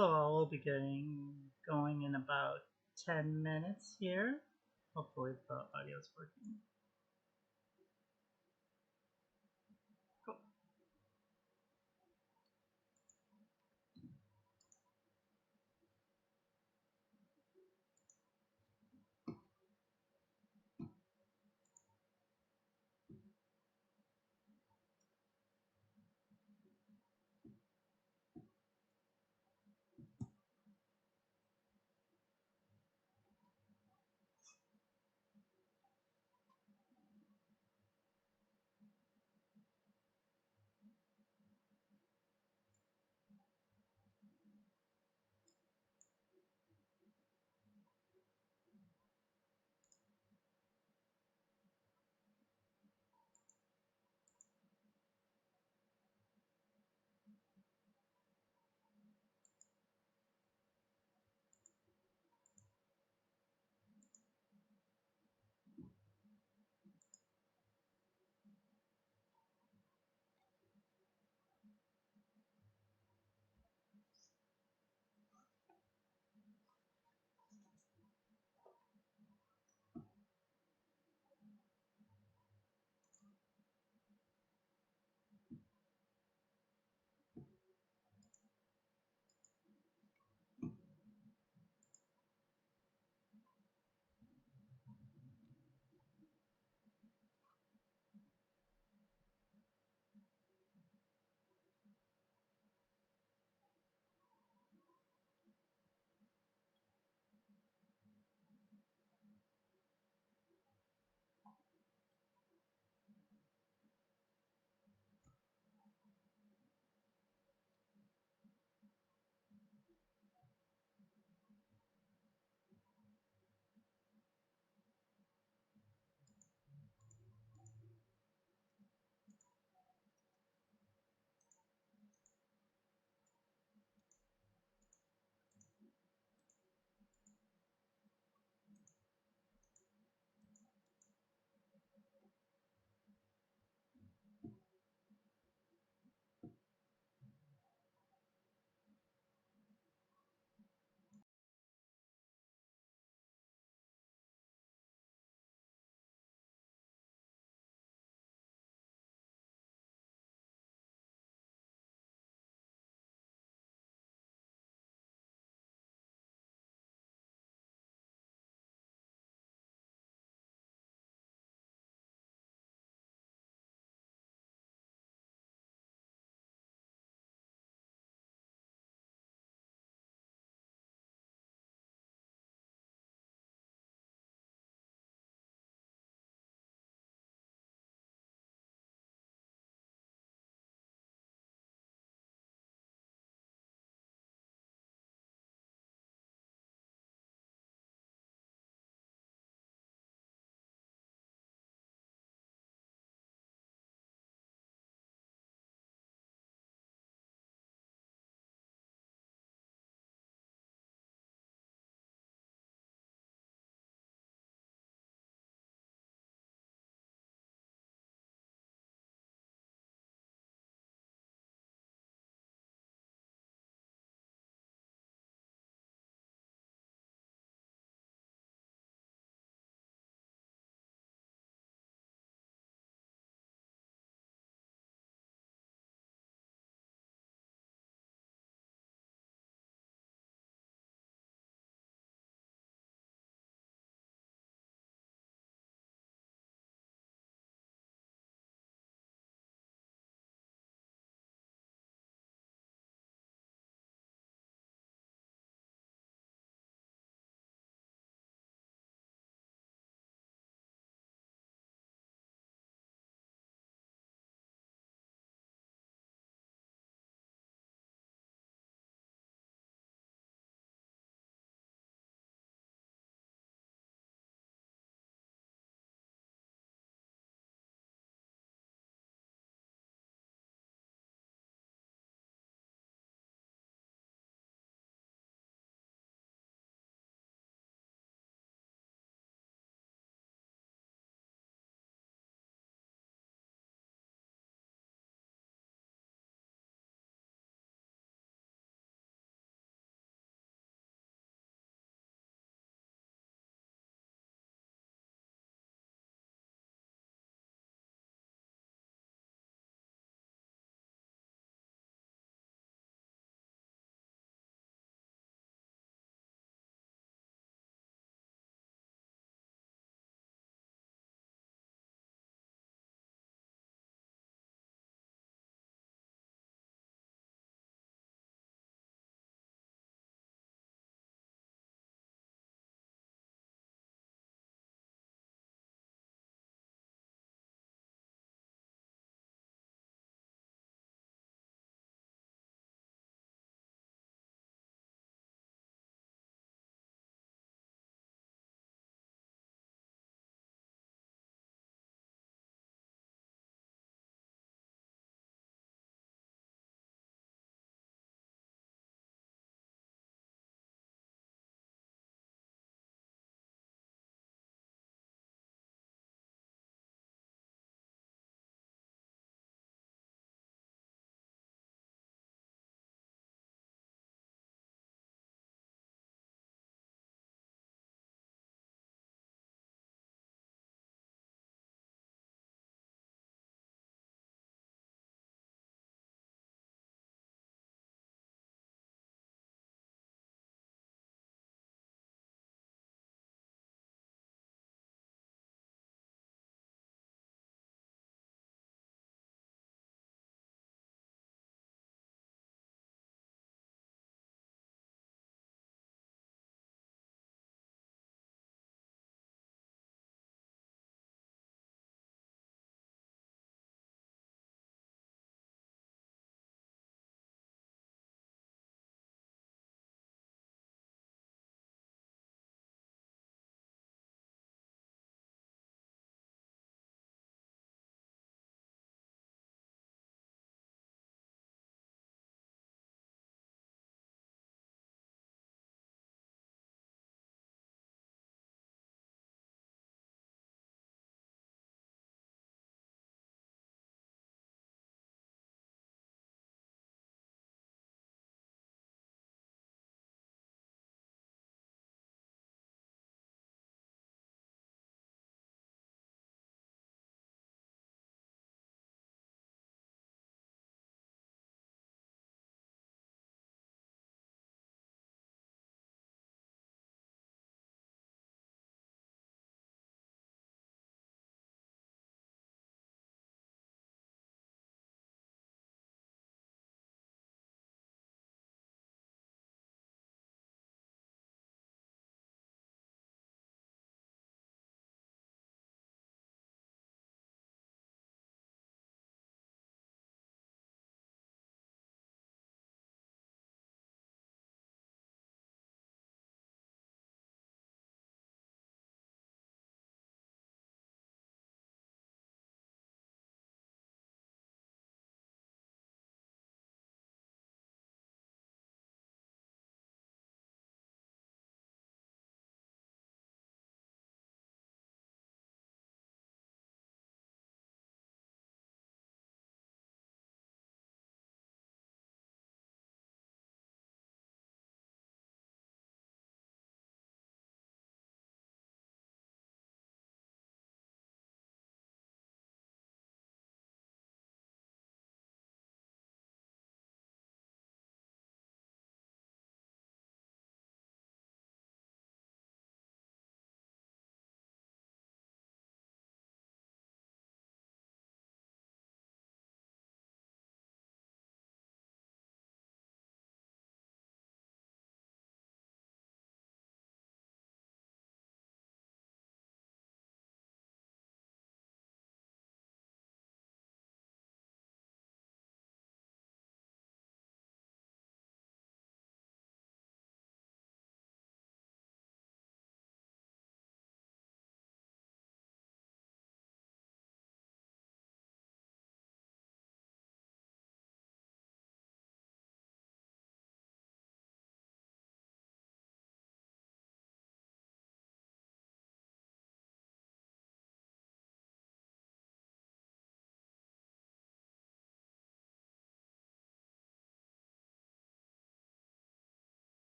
Hello, we'll be getting going in about 10 minutes here. Hopefully the audio is working. Cool.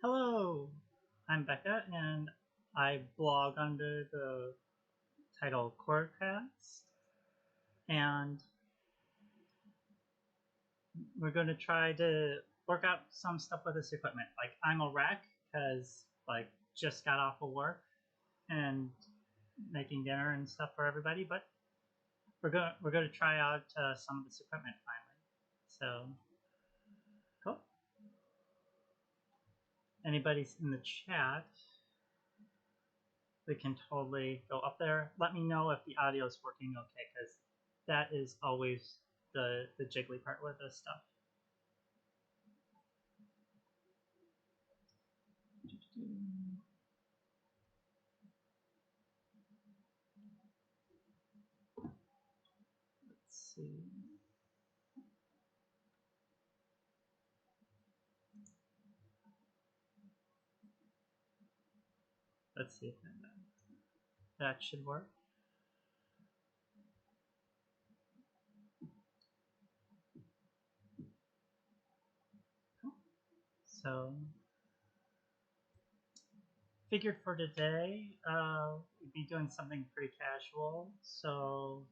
Hello, I'm Becca, and I blog under the title Querdcast, and we're going to try to work out some stuff with this equipment. Like, I'm a wreck because just got off of work and making dinner and stuff for everybody, but we're going to try out some of this equipment finally. So cool. Anybody's in the chat, we can totally go up there. Let me know if the audio is working okay, because that is always the jiggly part with this stuff. Let's see. Let's see if that should work. So, figured for today, we'd be doing something pretty casual. So,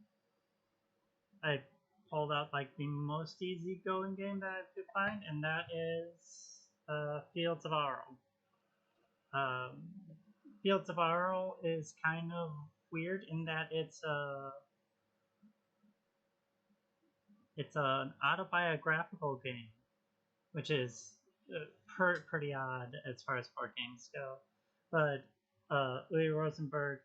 I pulled out like the most easygoing game that I could find, and that is Fields of Arle. Fields of Arle is kind of weird in that it's an autobiographical game, which is pretty odd as far as board games go. But Louis Rosenberg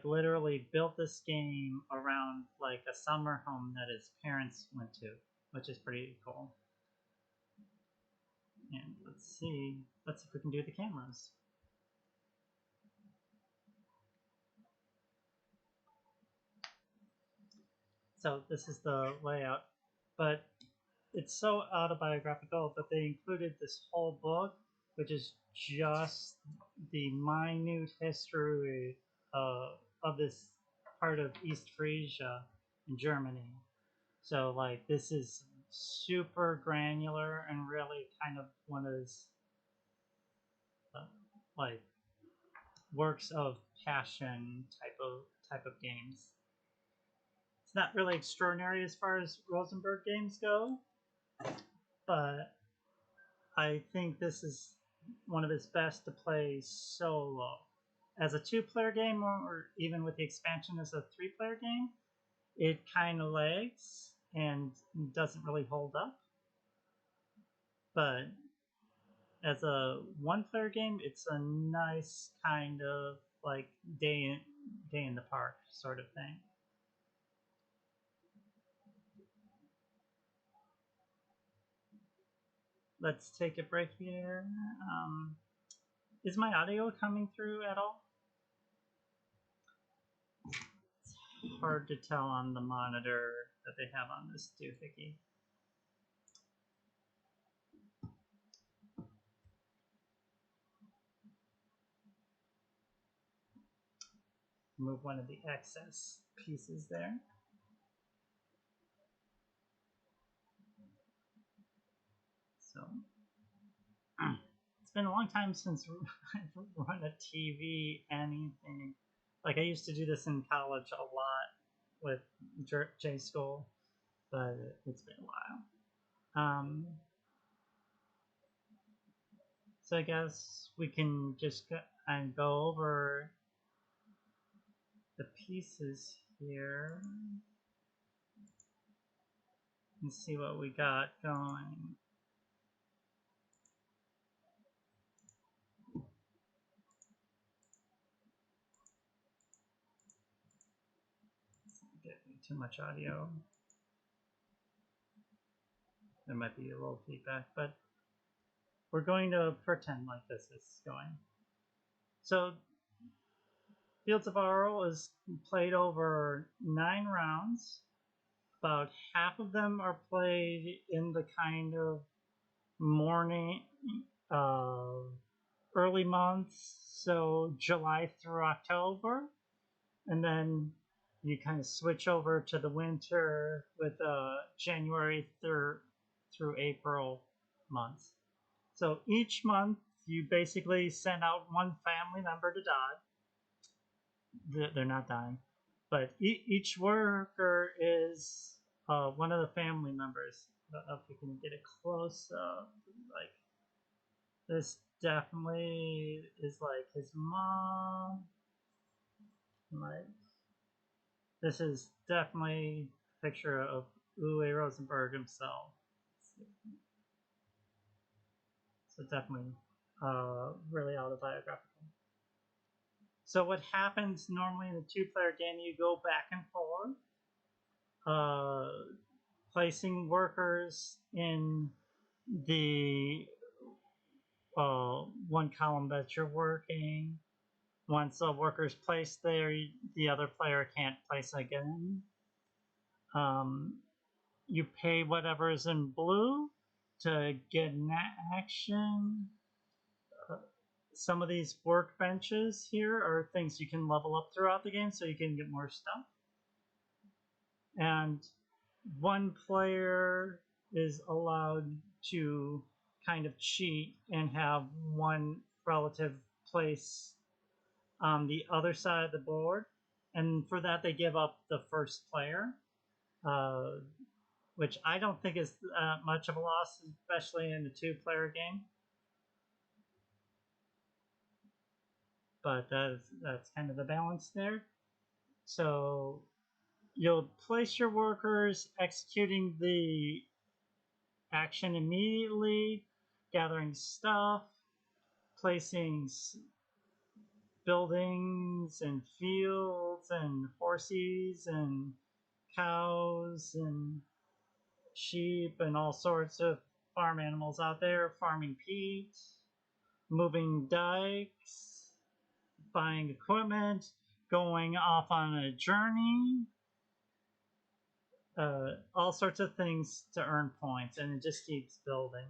literally built this game around like a summer home that his parents went to, which is pretty cool. And let's see if we can do the cameras. So this is the layout, but it's so autobiographical, but they included this whole book, which is just the minute history of this part of East Frisia in Germany. So like this is super granular and really kind of one of those like works of passion type of games. It's not really extraordinary as far as Rosenberg games go, but I think this is one of his best to play solo. As a 2-player game, or even with the expansion as a 3-player game, it kind of lags and doesn't really hold up. But as a 1-player game, it's a nice kind of like day in the park sort of thing. Let's take a break here. Is my audio coming through at all? It's hard to tell on the monitor that they have on this doohickey. Move one of the excess pieces there. So it's been a long time since I've run a TV anything. Like I used to do this in college a lot with J School, but it's been a while. So I guess we can just go over the pieces here and see what we got going. Get too much audio. There might be a little feedback, but we're going to pretend like this is going. So Fields of Arle is played over 9 rounds. About half of them are played in the kind of morning, early months, so July through October. And then you kind of switch over to the winter with January through April months. So each month you basically send out one family member to die. They're not dying, but each worker is one of the family members. I don't know if you can get a close up. Like this definitely is like his mom. Like this is definitely a picture of Uwe Rosenberg himself. So definitely really autobiographical. So what happens normally in a two-player game, you go back and forth, placing workers in the one column that you're working. Once a worker's placed there, the other player can't place again. You pay whatever is in blue to get an action. Some of these workbenches here are things you can level up throughout the game so you can get more stuff. And one player is allowed to kind of cheat and have one relative place on the other side of the board. And for that, they give up the first player, which I don't think is much of a loss, especially in a two-player game. But that's kind of the balance there. So you'll place your workers executing the action immediately, gathering stuff, placing buildings and fields and horses and cows and sheep and all sorts of farm animals out there, farming peat, moving dikes, buying equipment, going off on a journey, all sorts of things to earn points, and it just keeps building.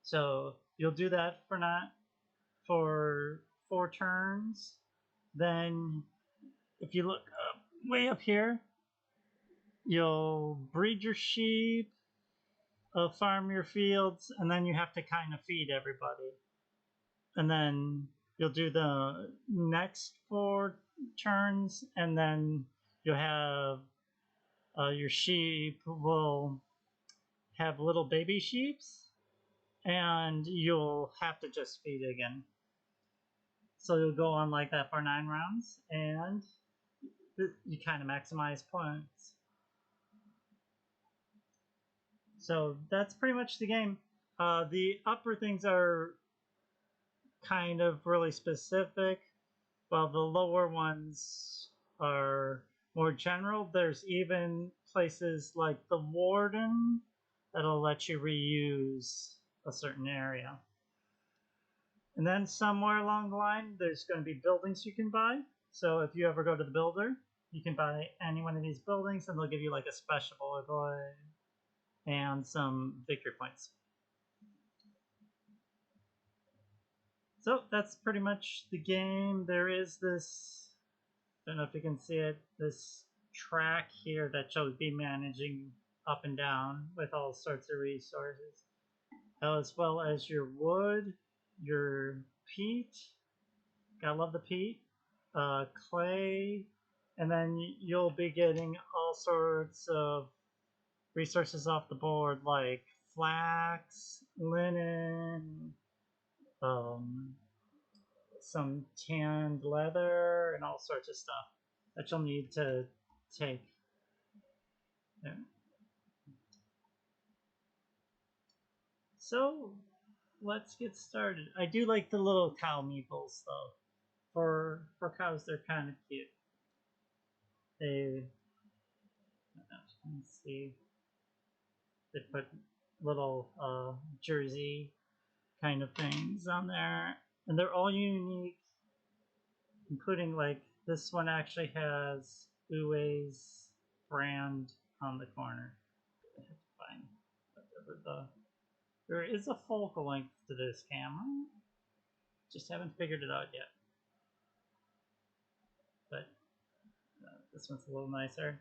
So you'll do that for 4 turns. Then if you look way up here, you'll breed your sheep, farm your fields, and then you have to kind of feed everybody. And then you'll do the next 4 turns, and then you'll have your sheep will have little baby sheeps, and you'll have to just feed again. So you'll go on like that for 9 rounds, and you kind of maximize points. So that's pretty much the game. The upper things are kind of really specific, while the lower ones are more general. There's even places like the Warden that'll let you reuse a certain area. And then somewhere along the line, there's going to be buildings you can buy. So if you ever go to the builder, you can buy any one of these buildings and they'll give you like a special avoid and some victory points. So that's pretty much the game. There is this, I don't know if you can see it, this track here that you'll be managing up and down with all sorts of resources, as well as your wood, your peat, gotta love the peat, clay, and then you'll be getting all sorts of resources off the board like flax, linen, some tanned leather, and all sorts of stuff that you'll need to take. Yeah. So let's get started. I do like the little cow meeples though. For cows, they're kind of cute. They, let's see, they put little jersey kind of things on there, and they're all unique, including like this one actually has Uwe's brand on the corner. I have to find whatever there is a focal length to this camera. Just haven't figured it out yet. But this one's a little nicer.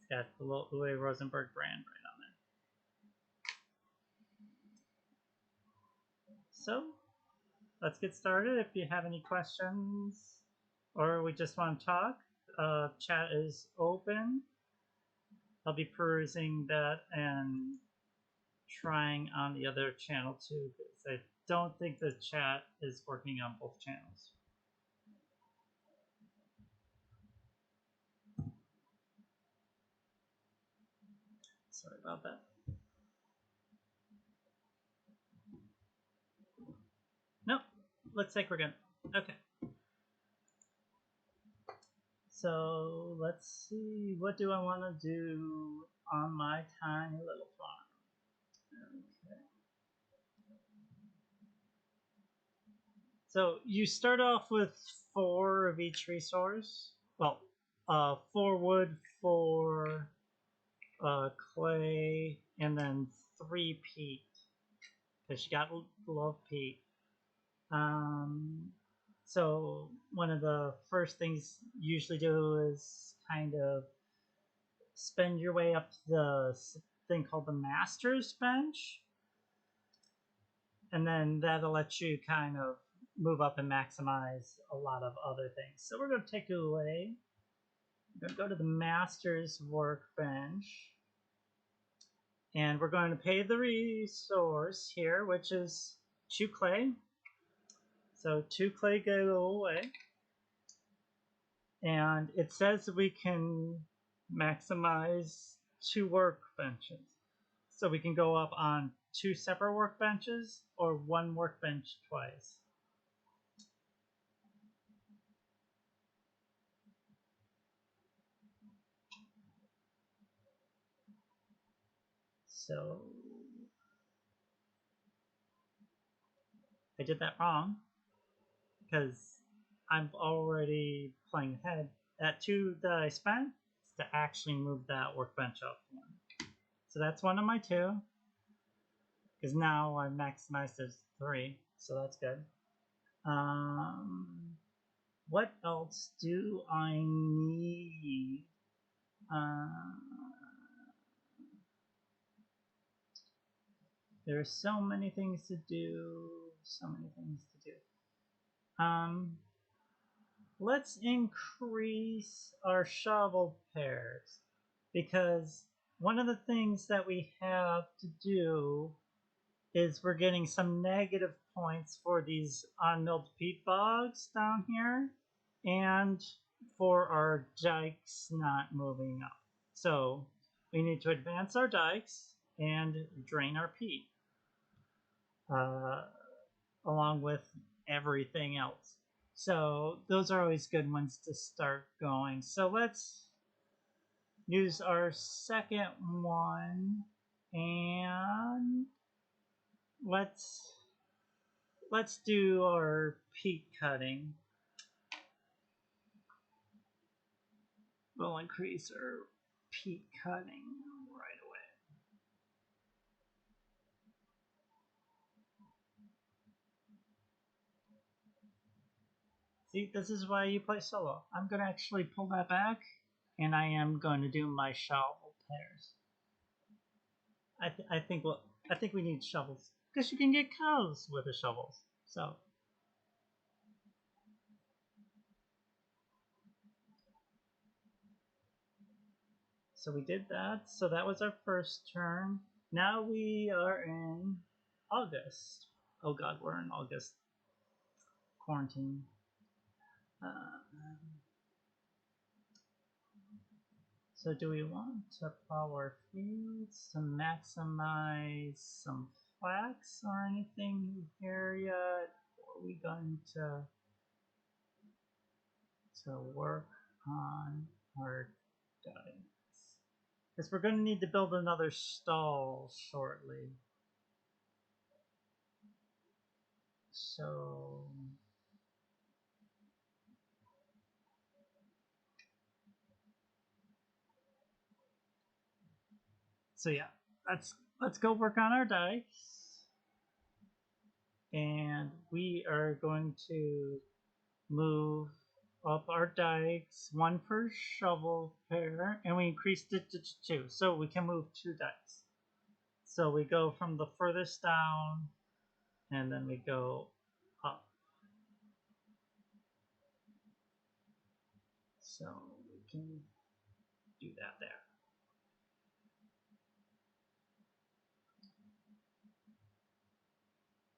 It's got the little Uwe Rosenberg brand right on there. So let's get started. If you have any questions or we just want to talk, chat is open. I'll be perusing that and trying on the other channel too, because I don't think the chat is working on both channels. Sorry about that. Nope, looks like we're good. Okay. So let's see, what do I want to do on my tiny little farm? Okay. So you start off with 4 of each resource. Well, 4 wood, 4 clay, and then 3 peat. Because you got love peat. So one of the first things you usually do is kind of spend your way up to the thing called the Master's Bench. And then that'll let you kind of move up and maximize a lot of other things. So we're going to take it away. We're going to go to the Master's Workbench. And we're going to pay the resource here, which is 2 clay. So 2 clay go away. And it says we can maximize 2 workbenches. So we can go up on 2 separate workbenches or 1 workbench twice. So I did that wrong because I'm already playing ahead. That 2 that I spent is to actually move that workbench up 1. So that's 1 of my 2. Because now I maximized as 3, so that's good. What else do I need? There are so many things to do. So many things to do. Let's increase our shovel pairs, because one of the things that we have to do is we're getting some negative points for these unmilled peat bogs down here, and for our dikes not moving up. So we need to advance our dikes and drain our peat, along with everything else. So those are always good ones to start going. So let's use our second one, and let's do our peat cutting. We'll increase our peat cutting right away. See, this is why you play solo. I'm gonna actually pull that back, and I am going to do my shovel pairs. I think we need shovels because you can get cows with the shovels. So we did that. So that was our first turn. Now we are in August. Oh God, we're in August. Quarantine. So do we want to plow our fields to maximize some flax or anything here yet? Or are we going to work on our dikes? Because we're going to need to build another stall shortly. So yeah, let's go work on our dikes. And we are going to move up our dikes, 1 per shovel pair, and we increased it to 2, so we can move 2 dikes. So we go from the furthest down and then we go up. So we can do that there.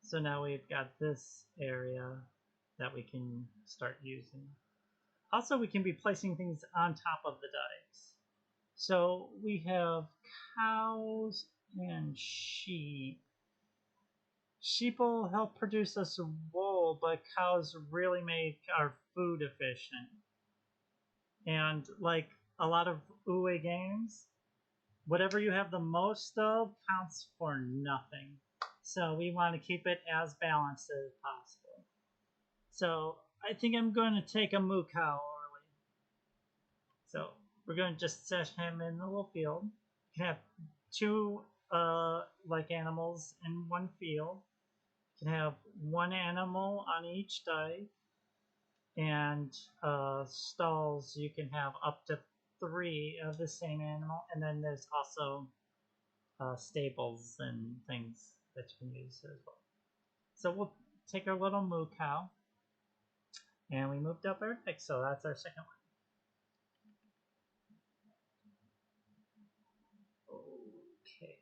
So now we've got this area that we can start using. Also, we can be placing things on top of the dikes. So we have cows and sheep. Sheep will help produce us wool, but cows really make our food efficient. And like a lot of Uwe games, whatever you have the most of counts for nothing. So we want to keep it as balanced as possible. So I think I'm going to take a moo cow early. So we're going to just set him in the little field. You can have two like animals in one field. You can have one animal on each dike, and stalls you can have up to 3 of the same animal, and then there's also stables and things that you can use as well. So we'll take our little moo cow, and we moved up our dike, so that's our second one. Okay.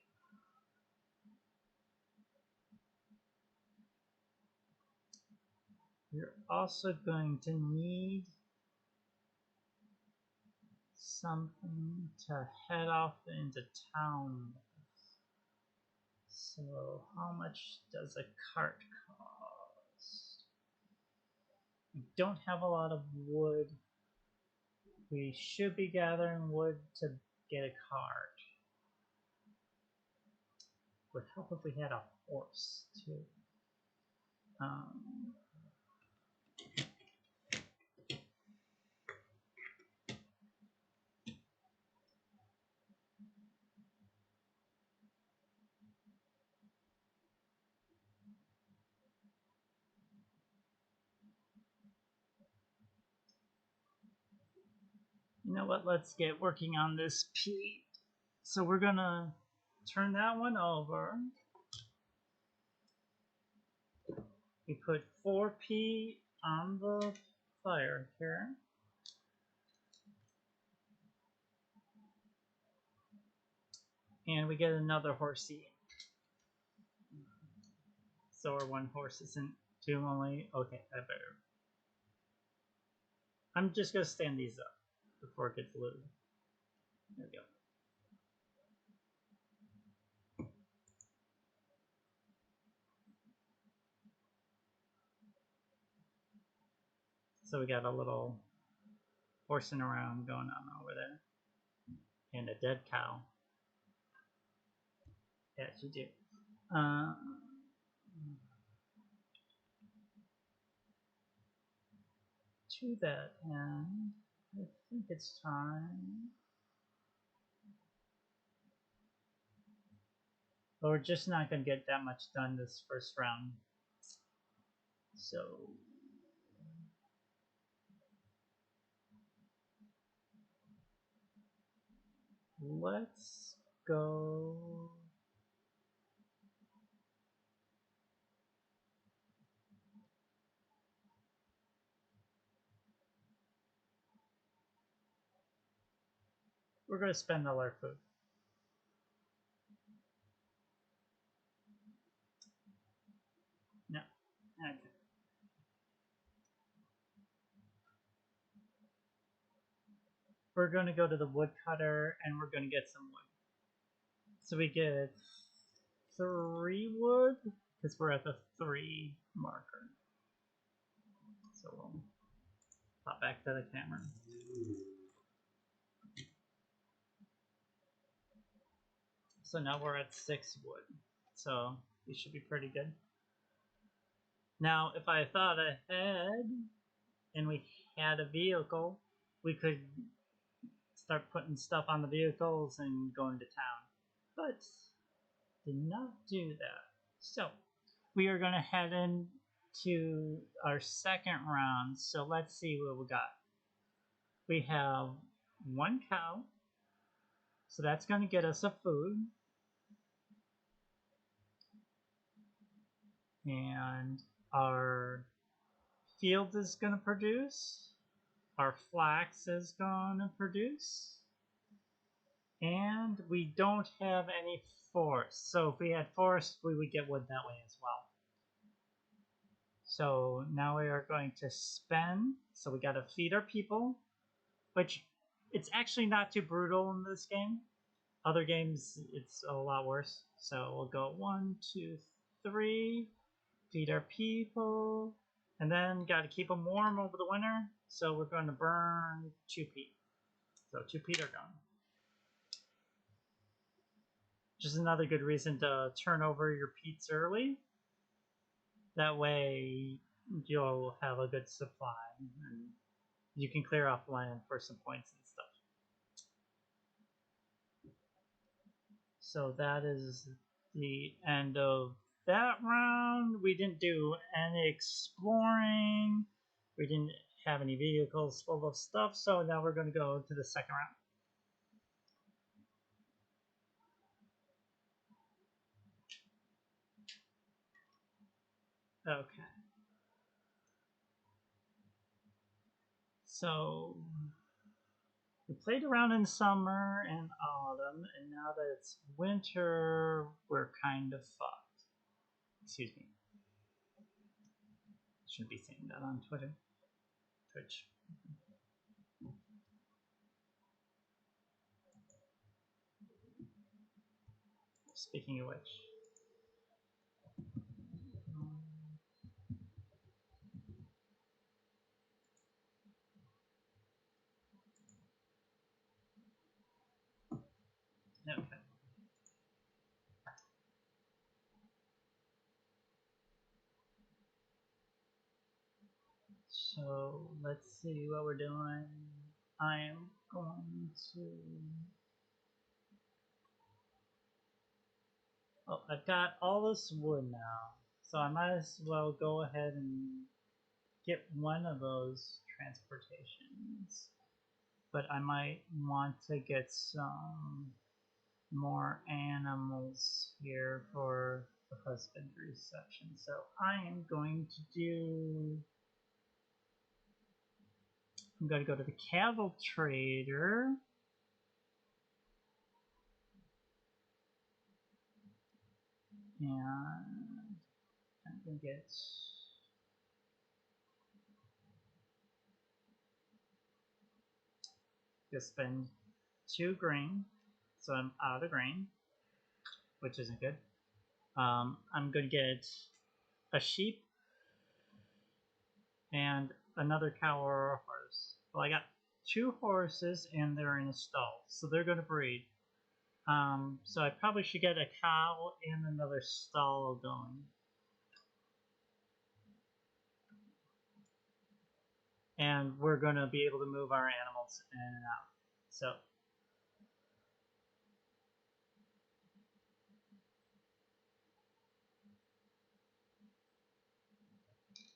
You're also going to need something to head off into town. So how much does a cart cost? We don't have a lot of wood. We should be gathering wood to get a cart. Would help if we had a horse too. You know what? Let's get working on this peat. So we're gonna turn that one over. We put 4 peat on the fire here. And we get another horsey. So our one horse isn't too lonely. Okay, I better. I'm just gonna stand these up before it gets loaded. There we go. So we got a little horsing around going on over there. And a dead cow. Yes, you do. To that end, I think it's time. But we're just not going to get that much done this first round. So let's go. We're going to spend all our food. No. Okay. We're going to go to the woodcutter and we're going to get some wood. So we get 3 wood because we're at the 3 marker. So we'll pop back to the camera. So now we're at 6 wood. So we should be pretty good. Now, if I thought ahead and we had a vehicle, we could start putting stuff on the vehicles and going to town. But did not do that. So we are going to head into our second round. So let's see what we got. We have 1 cow. So that's going to get us a food. And our field is going to produce. Our flax is going to produce. And we don't have any forest. So if we had forest, we would get wood that way as well. So now we are going to spend. So we got to feed our people, which it's actually not too brutal in this game. Other games, it's a lot worse. So we'll go 1, 2, 3. Feed our people. And then got to keep them warm over the winter. So we're going to burn 2 peat. So 2 peat are gone. Just another good reason to turn over your peats early. That way you'll have a good supply and you can clear off land for some points and stuff. So that is the end of that round. We didn't do any exploring. We didn't have any vehicles full of stuff. So now we're going to go to the second round. Okay. So we played around in summer and autumn, and now that it's winter, we're kind of fucked. Excuse me. Shouldn't be saying that on Twitch. Speaking of which. Okay. So let's see what we're doing. I am going to. Oh, I've got all this wood now, so I might as well go ahead and get one of those transportations. But I might want to get some more animals here for the husbandry section. So I am going to do. I'm going to go to the cattle trader. And I'm going to get. Just spend 2 grain. So I'm out of grain, which isn't good. I'm going to get a sheep and another cow or a horse. Well, I got 2 horses and they're in a stall, so they're going to breed. So I probably should get a cow and another stall going. And we're going to be able to move our animals in and out. So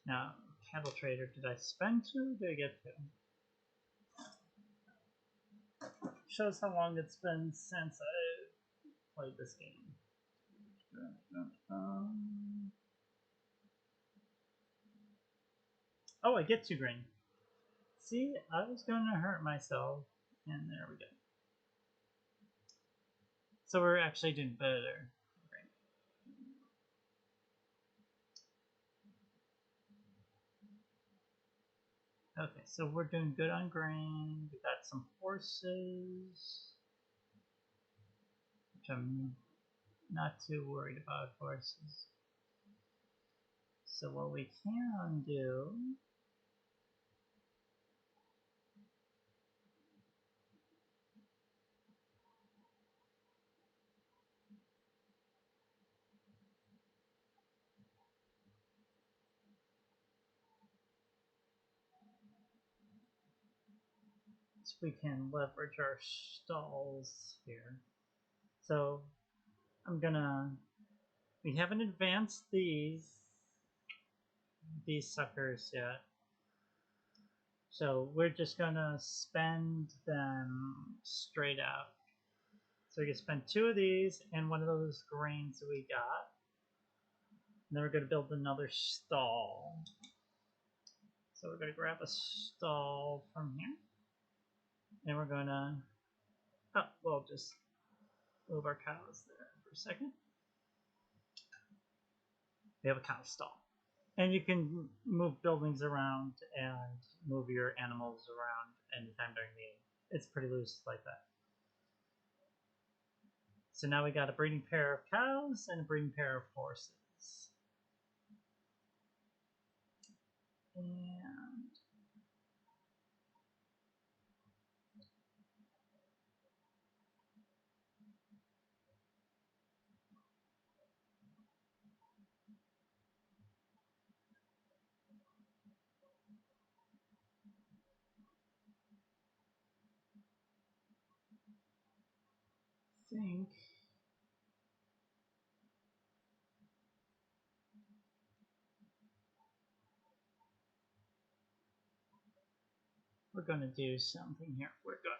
now, cattle trader, did I spend 2? Did I get 2? Shows how long it's been since I played this game. Oh, I get 2 grain. See, I was going to hurt myself, and there we go. So we're actually doing better. Okay, so we're doing good on grain. We got some horses, which I'm not too worried about horses. So what we can do is we can leverage our stalls here. So we haven't advanced these suckers yet. So we're just gonna spend them straight out. So we can spend 2 of these and one of those grains we got. then we're going to build another stall. So we're going to grab a stall from here. And we're going to, oh, we'll just move our cows there for a second. We have a cow stall. And you can move buildings around and move your animals around anytime during the game. It's pretty loose like that. So now we got a breeding pair of cows and a breeding pair of horses. And I think we're going to do something here. We're going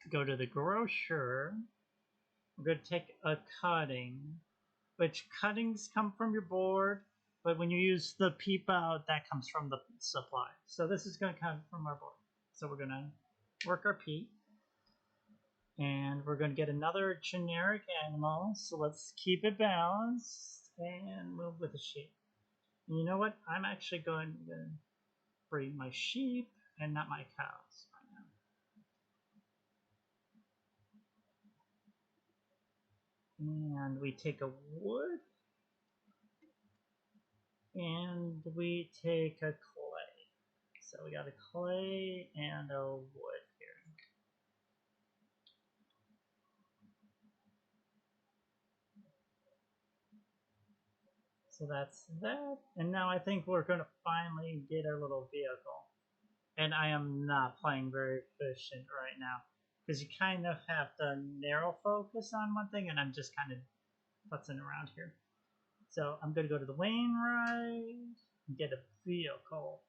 to go to the grocer. We're going to take a cutting, which cuttings come from your board, but when you use the peep out, that comes from the supply. So this is going to come from our board. So we're going to work our peep. And we're going to get another generic animal. So let's keep it balanced and move with the sheep. And you know what? I'm actually going to breed my sheep and not my cows right now. And we take a wood. And we take a clay. So we got a clay and a wood here. So that's that. And now I think we're going to finally get our little vehicle. And I am not playing very efficient right now, because you kind of have to narrow focus on one thing, and I'm just kind of futzing around here. So I'm going to go to the Wainwright and get a vehicle.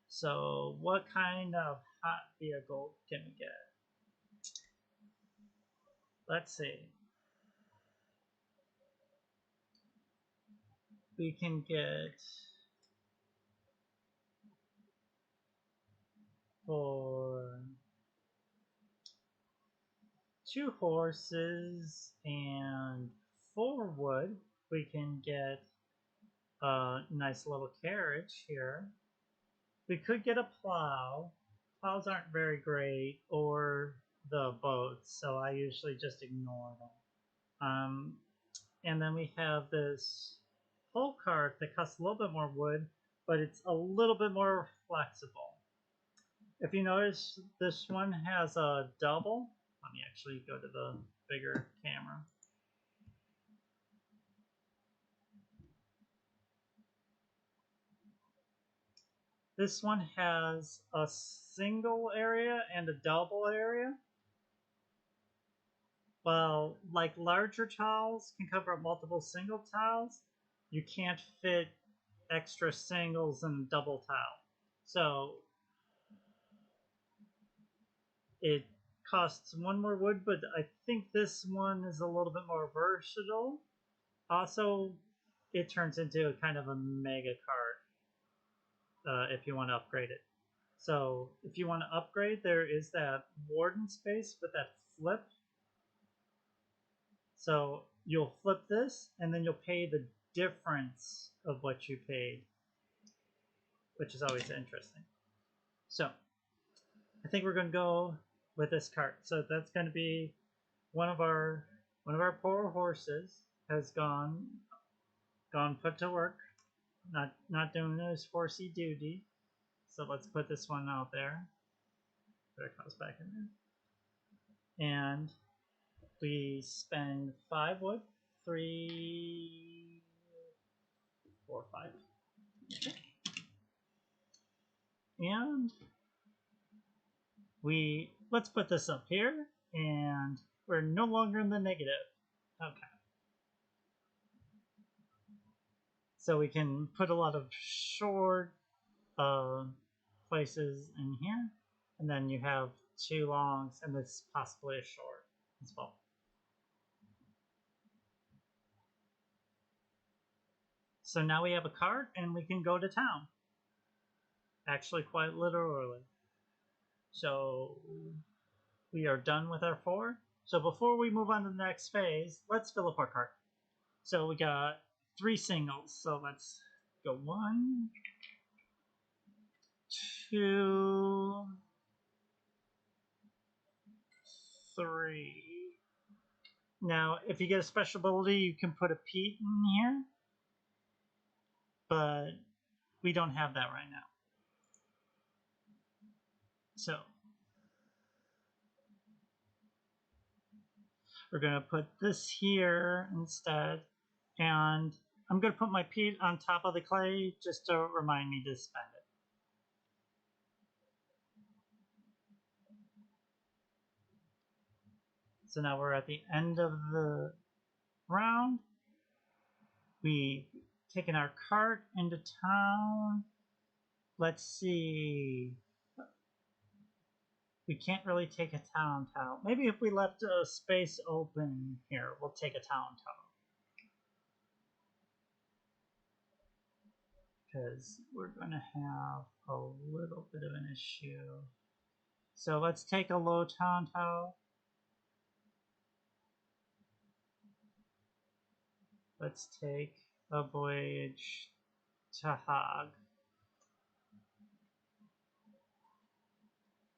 So what kind of hot vehicle can we get? Let's see. We can get for 2 horses and 4 wood, we can get a nice little carriage here. We could get a plow. Plows aren't very great, or the boats, so I usually just ignore them. And then we have this pull cart that costs a little bit more wood, but it's a little bit more flexible. If you notice, this one has a double. Let me actually go to the bigger camera. This one has a single area and a double area. Well, like larger tiles can cover up multiple single tiles, you can't fit extra singles in double tile. So it costs 1 more wood, but I think this one is a little bit more versatile. Also, it turns into a kind of a mega cart if you want to upgrade it. So if you want to upgrade, there is that warden space with that flip. So you'll flip this, and then you'll pay the difference of what you paid, which is always interesting. So I think we're going to go with this cart. So that's going to be one of our poor horses has gone put to work, not doing his horsey duty. So let's put this one out there. Put our cows back in there, and we spend 5 wood, 3, 4, 5. Okay. And let's put this up here, and we're no longer in the negative. Okay. So we can put a lot of short places in here, and then you have 2 longs, and this possibly a short as well. So now we have a cart and we can go to town. Actually, quite literally. So we are done with our 4. So before we move on to the next phase, let's fill up our cart. So we got 3 singles. So let's go 1, 2, 3. Now, if you get a special ability, you can put a Pete in here. But we don't have that right now. So we're going to put this here instead. And I'm going to put my Pete on top of the clay just to remind me to spend it. So now we're at the end of the round. We've taken our cart into town. Let's see. We can't really take a town. Maybe if we left a space open here, we'll take a town. Because we're going to have a little bit of an issue. So let's take a low town. Let's take a voyage to Hog.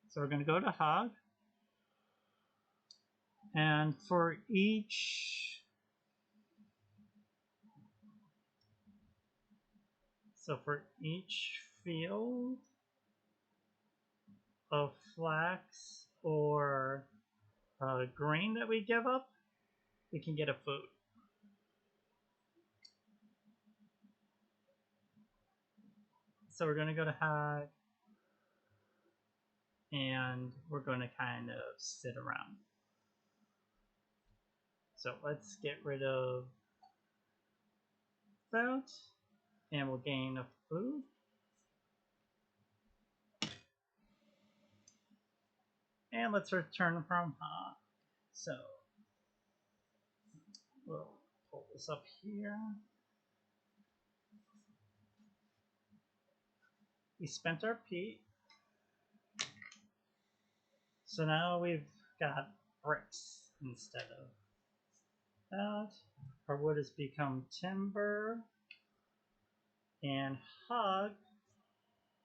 So we're going to go to Hog. And for each... So for each field of flax or grain that we give up, we can get a food. So we're going to go to Hog. And we're going to kind of sit around. So let's get rid of that, and we'll gain a food. And let's return from So we'll pull this up here. We spent our peat. So now we've got bricks instead of that. Our wood has become timber. And Hog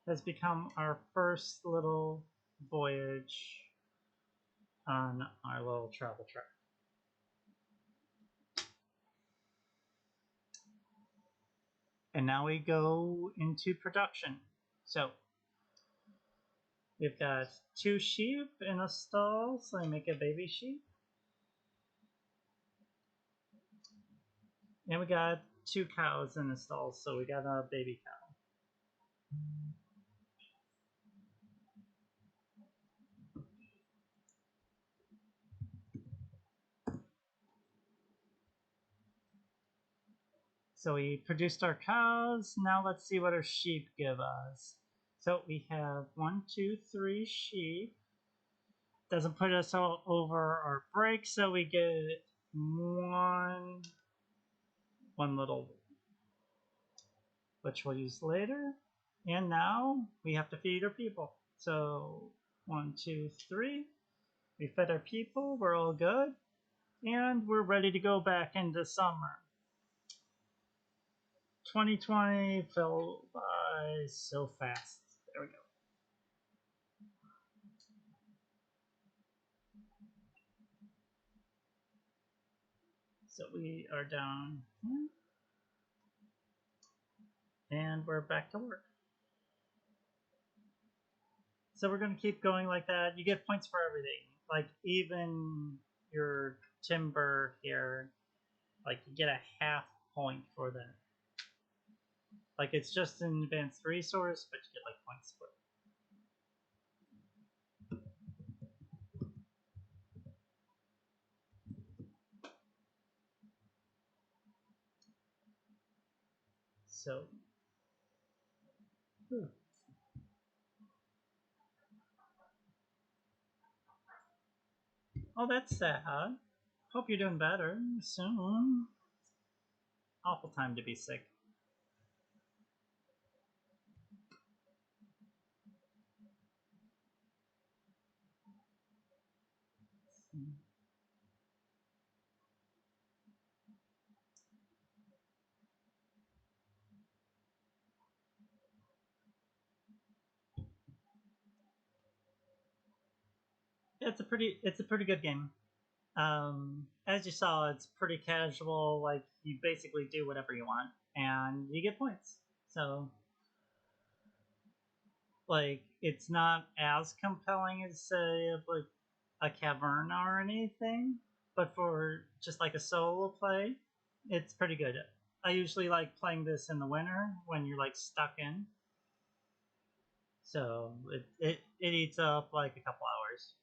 has become our first little voyage on our little travel trek. And now we go into production. So we've got 2 sheep in a stall, so I make a baby sheep. And we got 2 cows in a stall, so we got a baby cow. So we produced our cows. Now let's see what our sheep give us. So we have 1, 2, 3 sheep. Doesn't put us all over our break, so we get one little, which we'll use later. And now we have to feed our people. So 1, 2, 3. We fed our people. We're all good. And we're ready to go back into summer. 2020 fell by so fast. There we go. So we are down here. And we're back to work. So we're going to keep going like that. You get points for everything. Like even your timber here, like you get a half point for that. Like it's just an advanced resource, but you get like points for it. So, oh, that's sad. Hope you're doing better soon. Awful time to be sick. It's a pretty good game. As you saw, it's pretty casual. Like you basically do whatever you want, and you get points. So, like, it's not as compelling as say like a Caverna or anything, but for just like a solo play, it's pretty good. I usually like playing this in the winter when you're like stuck in, so it eats up like a couple hours,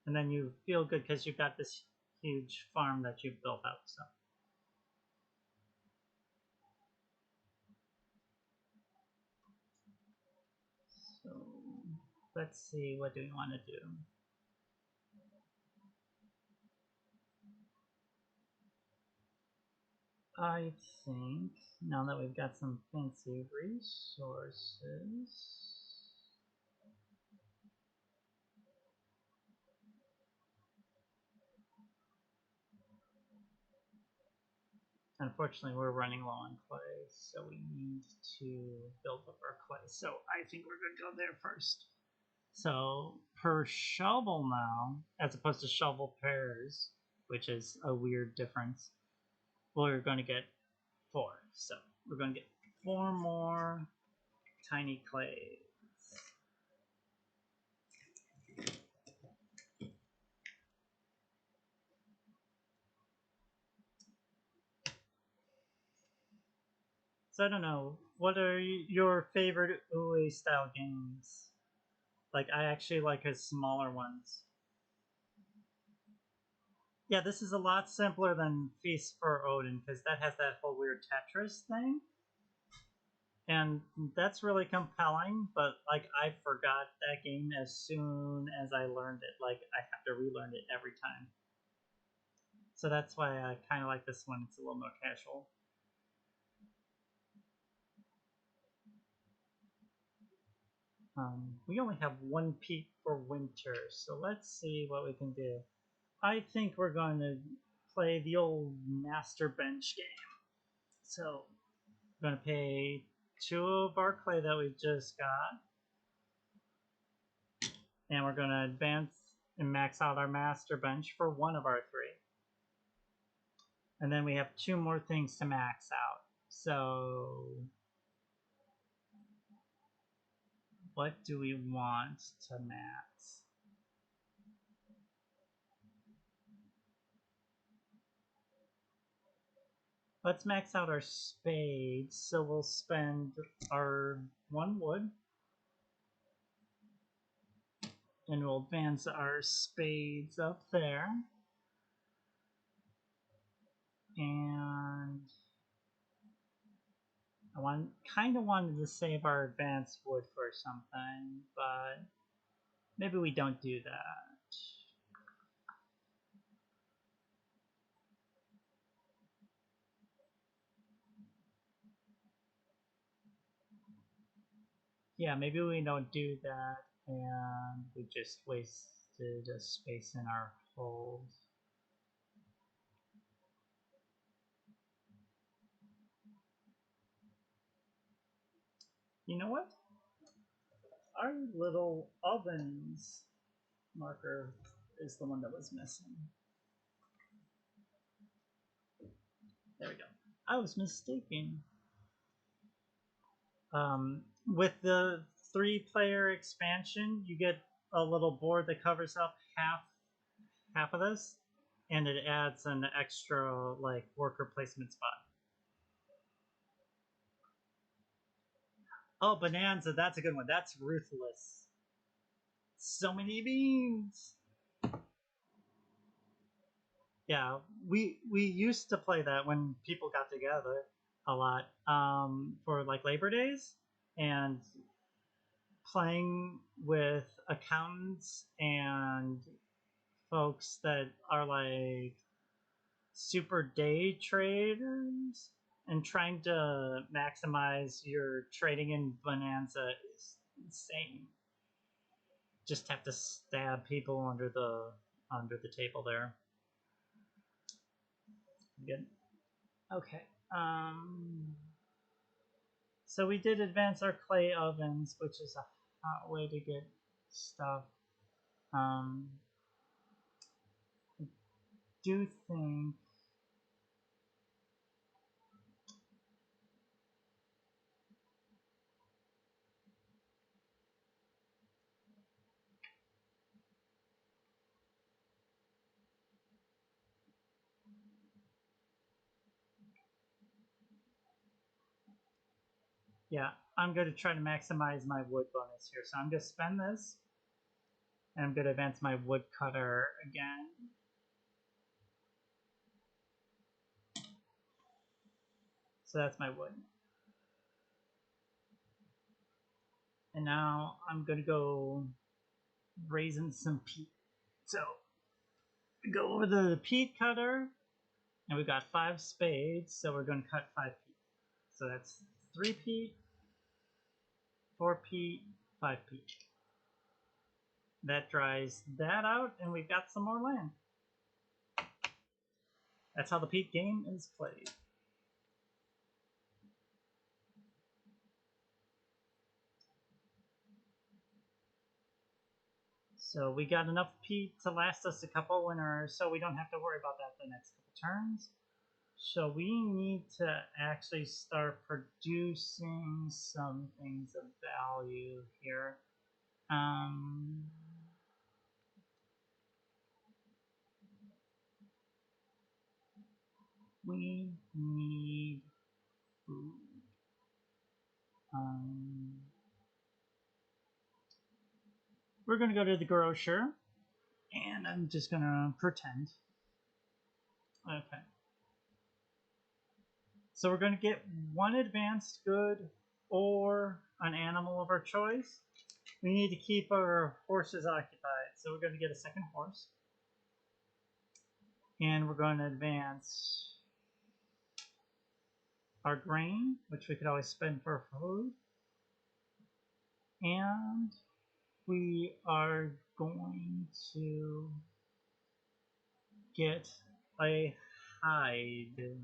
and then you feel good because you've got this huge farm that you've built up. So let's see, what do we want to do? I think now that we've got some fancy resources, unfortunately we're running low on clay, so we need to build up our clay. So I think we're going to go there first. So per shovel now, as opposed to shovel pairs, which is a weird difference, we're going to get 4. So we're going to get 4 more tiny clays. So I don't know, what are your favorite Ue style games? Like, I actually like his smaller ones. Yeah, this is a lot simpler than Feast for Odin because that has that whole weird Tetris thing. And that's really compelling, but like I forgot that game as soon as I learned it. Like I have to relearn it every time. So that's why I kind of like this one. It's a little more casual. We only have 1 peak for winter, so let's see what we can do. I think we're going to play the old master bench game. So we're going to pay 2 of our clay that we just got, and we're going to advance and max out our master bench for 1 of our 3. And then we have 2 more things to max out. So what do we want to max? Let's max out our spades. So we'll spend our 1 wood, and we'll advance our spades up there. And I kind of wanted to save our advanced wood for something, but maybe we don't do that. Yeah, maybe we don't do that, and we just wasted a space in our hold. You know what? Our little ovens marker is the one that was missing. There we go. I was mistaken. With the 3-player expansion, you get a little board that covers up half of this, and it adds an extra like worker placement spot. Oh, Bonanza, that's a good one. That's ruthless. So many beans. Yeah, we used to play that when people got together a lot for like Labor Days, and playing with accountants and folks that are like super day traders and trying to maximize your trading in Bonanza is insane. Just have to stab people under the table there. Good. Okay. So we did advance our clay ovens, which is a hot way to get stuff. I do think yeah, I'm going to try to maximize my wood bonus here. So I'm going to spend this, and I'm going to advance my woodcutter again. So that's my wood. And now I'm going to go raising some peat. So we go over the peat cutter, and we've got 5 spades, so we're going to cut 5 peat. So that's 3 peat, 4 peat, 5 peat. That dries that out, and we've got some more land. That's how the peat game is played. So we got enough peat to last us a couple winters, so we don't have to worry about that the next couple turns. So we need to actually start producing some things of value here. We need food. We're going to go to the grocer, and I'm just going to pretend. Okay. So we're going to get 1 advanced good or an animal of our choice. We need to keep our horses occupied, so we're going to get a 2nd horse. And we're going to advance our grain, which we could always spend for food. And we are going to get a hide,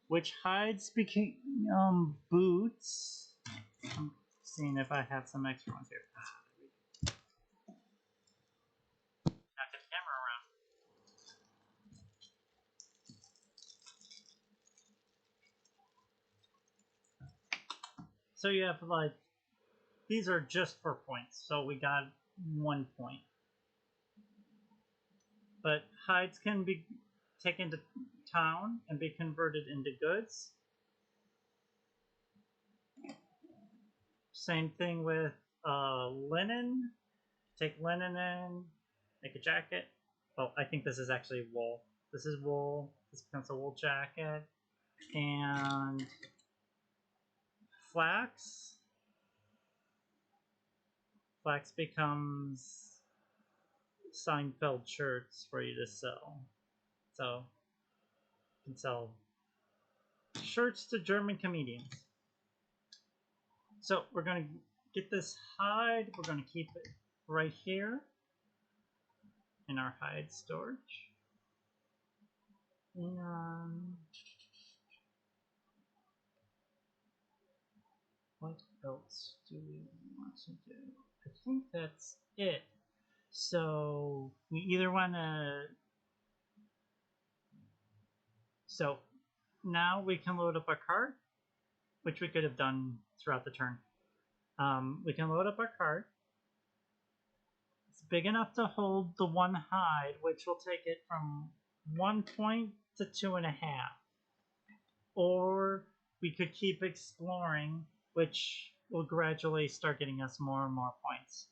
which hides became boots. I'm seeing if I have some extra ones here. Knock the camera around. So you have like, these are just for points, so we got 1 point. But hides can be taken to town and be converted into goods. Same thing with linen. Take linen in, make a jacket. Oh, I think this is actually wool. This is wool. This becomes a wool jacket. And flax. Flax becomes Seinfeld shirts for you to sell. So you can sell shirts to German comedians. So we're going to get this hide. We're going to keep it right here in our hide storage. And what else do we want to do? I think that's it. So we either want to... So now we can load up our cart, which we could have done throughout the turn. We can load up our cart. It's big enough to hold the 1 hide, which will take it from 1 point to 2.5. Or we could keep exploring, which will gradually start getting us more and more points.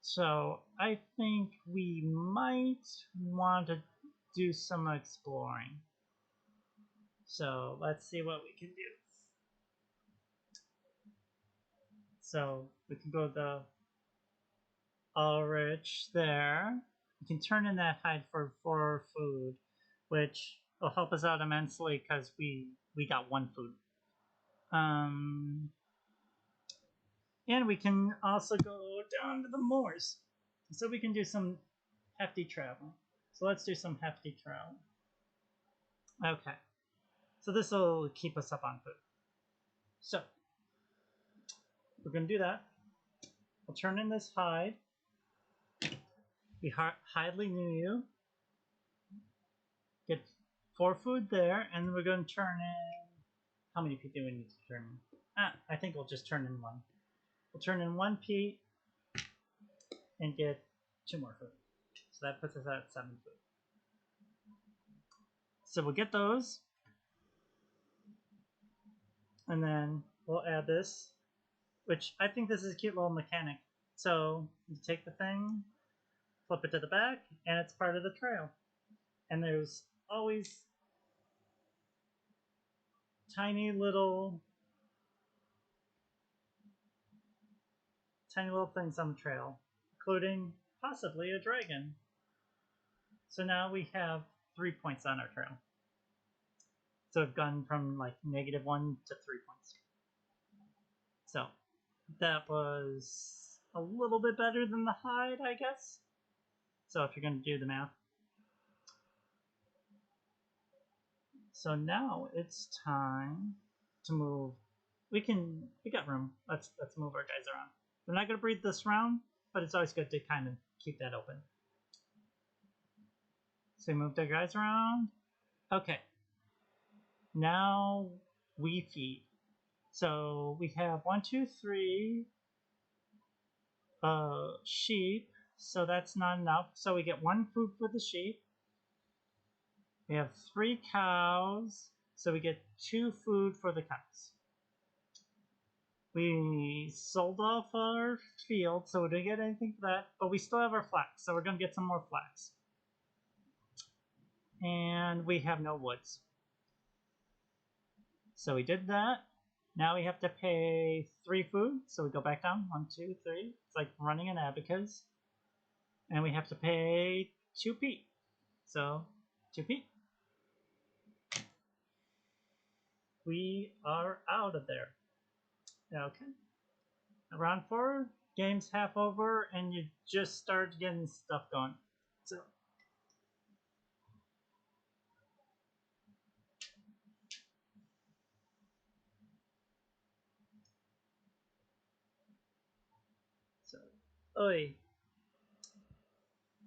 So I think we might want to do some exploring. So let's see what we can do. So we can go to Ulrich there. We can turn in that hide for food, which will help us out immensely because we got 1 food. And we can also go down to the moors. So we can do some hefty travel. So let's do some hefty travel. Okay. So this will keep us up on food. So we're going to do that. We'll turn in this hide. Be highly near you. Get 4 food there, and we're going to turn in. How many peat do we need to turn in? I think we'll just turn in 1. We'll turn in 1 peat and get 2 more food. So that puts us at 7 food. So we'll get those. And then we'll add this, which I think this is a cute little mechanic. So you take the thing, flip it to the back, and it's part of the trail. And there's always tiny little things on the trail, including possibly a dragon. So now we have 3 points on our trail. So we've gone from like -1 to 3 points. So that was a little bit better than the hide, I guess. So if you're going to do the math. So now it's time to move. We got room. Let's move our guys around. We're not going to breed this round, but it's always good to kind of keep that open. So we moved our guys around. Okay. Now we feed. So we have 1, 2, 3 sheep. So that's not enough. So we get 1 food for the sheep. We have 3 cows. So we get 2 food for the cows. We sold off our field, so we didn't get anything for that. But we still have our flax, so we're going to get some more flax. And we have no woods. So we did that. Now we have to pay 3 food. So we go back down. 1, 2, 3. It's like running an abacus. And we have to pay 2 peat. So 2 peat. We are out of there. Okay. Round 4, game's half over, and you just start getting stuff going. So, oi.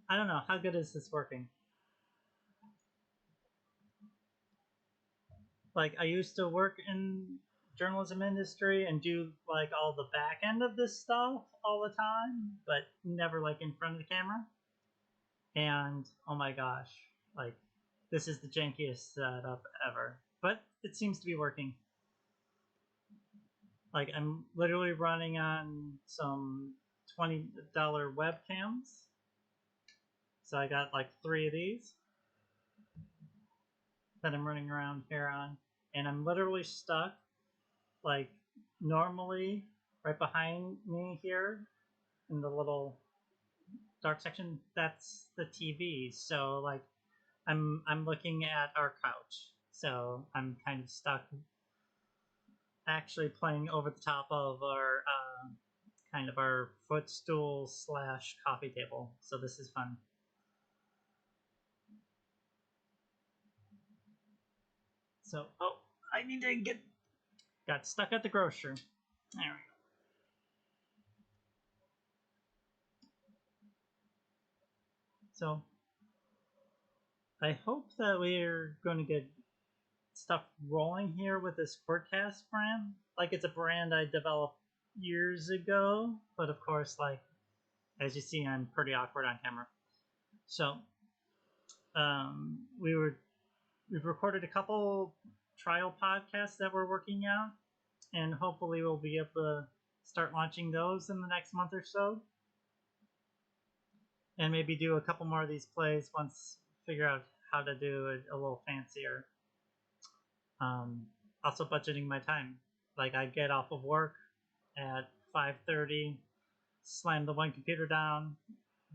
I don't know, how good is this working? Like, I used to work in journalism industry and do like all the back end of this stuff all the time, but never like in front of the camera. And oh my gosh, like this is the jankiest setup ever. But it seems to be working. Like I'm literally running on some $20 webcams. So I got like 3 of these that I'm running around here on, and I'm literally stuck. Like normally right behind me here in the little dark section, that's the TV. So like I'm looking at our couch. So I'm kind of stuck actually playing over the top of our kind of our footstool slash coffee table. So this is fun. So I need to got stuck at the grocery. There we go. So I hope that we're going to get stuff rolling here with this Querdcast brand. Like it's a brand I developed years ago, but of course, like as you see, I'm pretty awkward on camera. So we've recorded a couple trial podcasts that we're working out, and hopefully we'll be able to start launching those in the next month or so. And maybe do a couple more of these plays once figure out how to do it a little fancier. Also budgeting my time. Like I get off of work at 5:30, slam the one computer down,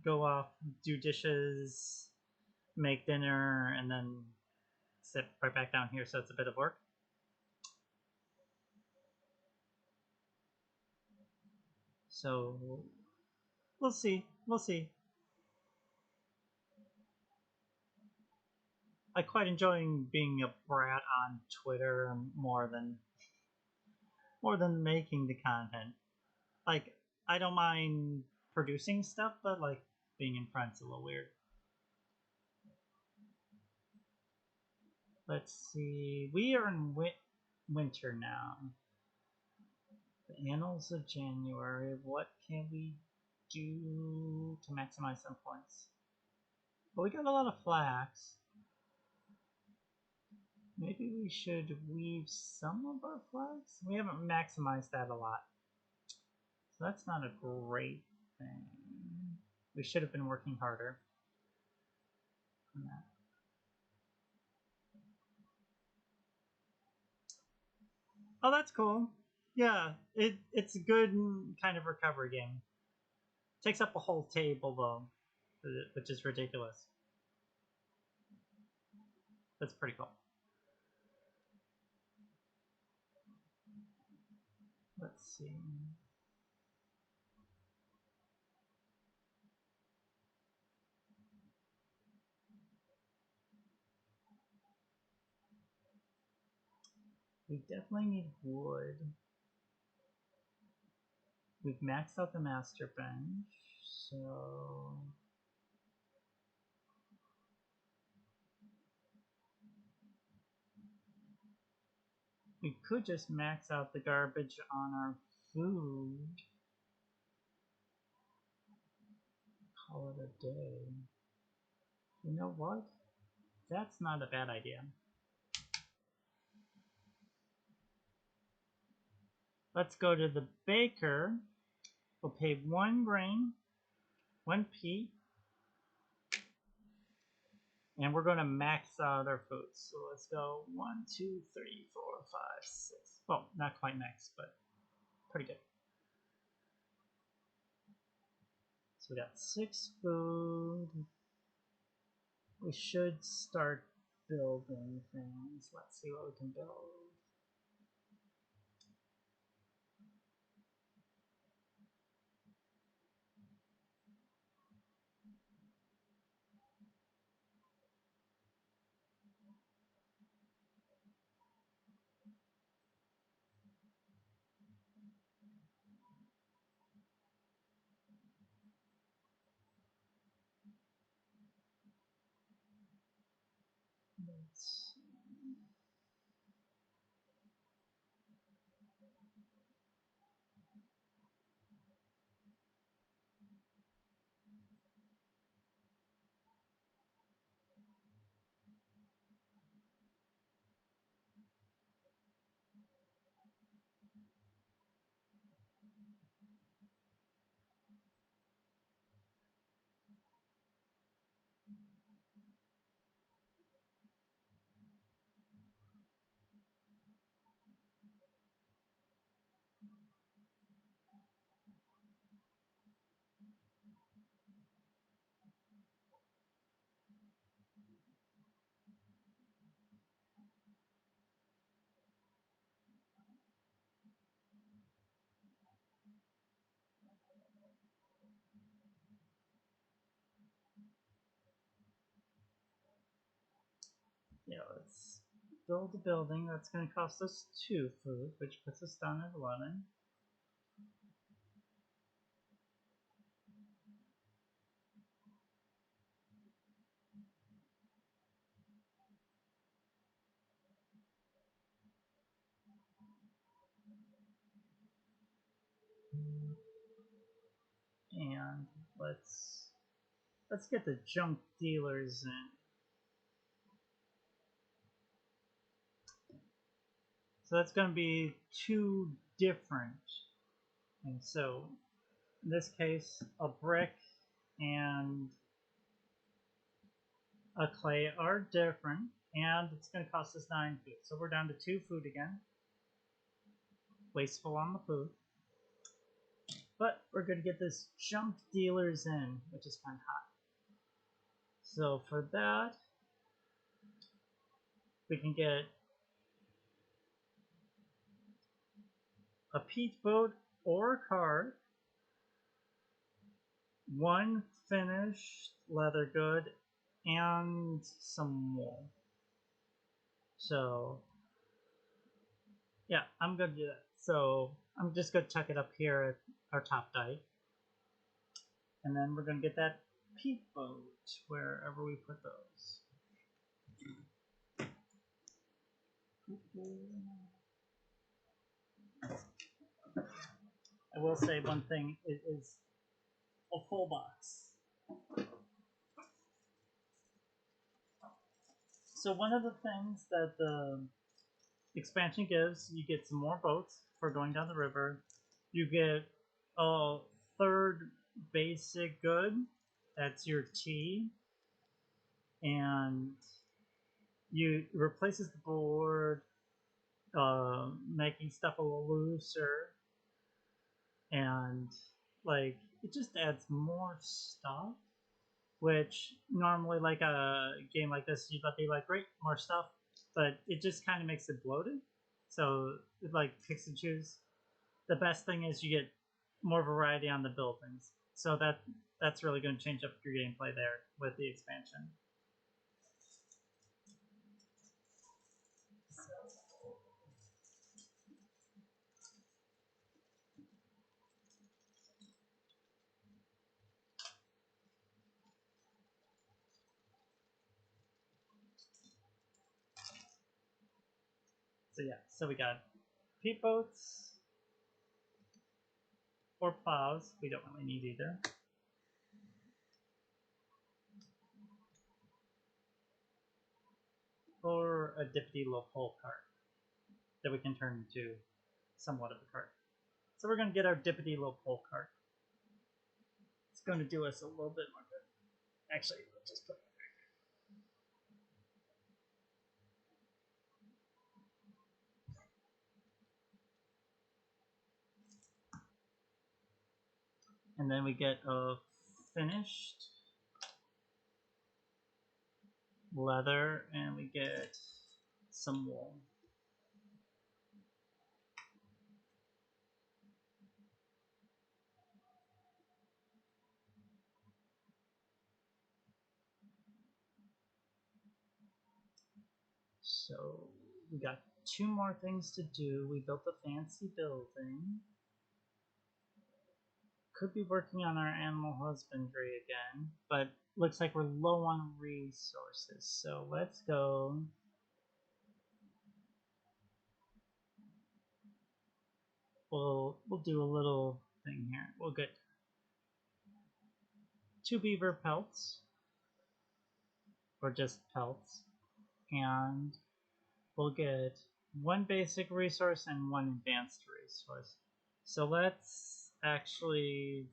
go off, do dishes, make dinner, and then sit right back down here. So it's a bit of work. So we'll see. We'll see. I quite enjoying being a brat on Twitter more than making the content. Like I don't mind producing stuff, but like being in front's a little weird. Let's see. We are in winter now. The Annals of January. What can we do to maximize some points? Well, we got a lot of flax. Maybe we should weave some of our flax? We haven't maximized that a lot. So that's not a great thing. We should have been working harder on that. Oh, that's cool. Yeah, it's a good kind of recovery game. Takes up a whole table though, which is ridiculous. That's pretty cool. Let's see. We definitely need wood. We've maxed out the master bench, so we could just max out the garbage on our food. Call it a day. You know what? That's not a bad idea. Let's go to the baker. We'll pay 1 grain, 1 peat, and we're going to max out our food. So let's go 1, 2, 3, 4, 5, 6. Well, not quite max, but pretty good. So we got 6 food. We should start building things. Let's see what we can build. Let's let's build a building. That's going to cost us 2 food, which puts us down at 11. And let's get the junk dealers in. So that's going to be 2 different. And so in this case, a brick and a clay are different, and it's going to cost us 9 food. So we're down to 2 food again. Wasteful on the food. But we're going to get this junk dealers in, which is kind of hot. So for that, we can get a peat boat or a cart, 1 finished leather good, and some wool. So yeah, I'm gonna do that. So I'm just gonna chuck it up here at our top dike, and then we're gonna get that peat boat, wherever we put those. I will say one thing, it is a full box. So one of the things that the expansion gives, you get some more boats for going down the river. You get a third basic good, that's your tea, and you replaces the board, making stuff a little looser, and like it just adds more stuff. Which normally, like a game like this, you'd be like, great, more stuff, but it just kind of makes it bloated. So it like picks and choose. The best thing is you get more variety on the buildings. So that's really going to change up your gameplay there with the expansion. So yeah, so we got peat boats or plows. We don't really need either. Or a dippity little pole cart that we can turn into somewhat of a cart. So we're going to get our dippity little pole cart. It's going to do us a little bit more good. Actually, let's just put it there. And then we get a finished leather, and we get some wool. So we got two more things to do. We built a fancy building. Could be working on our animal husbandry again, but looks like we're low on resources. So let's go. We'll do a little thing here. We'll get 2 beaver pelts, or just pelts, and we'll get 1 basic resource and 1 advanced resource. So let's actually,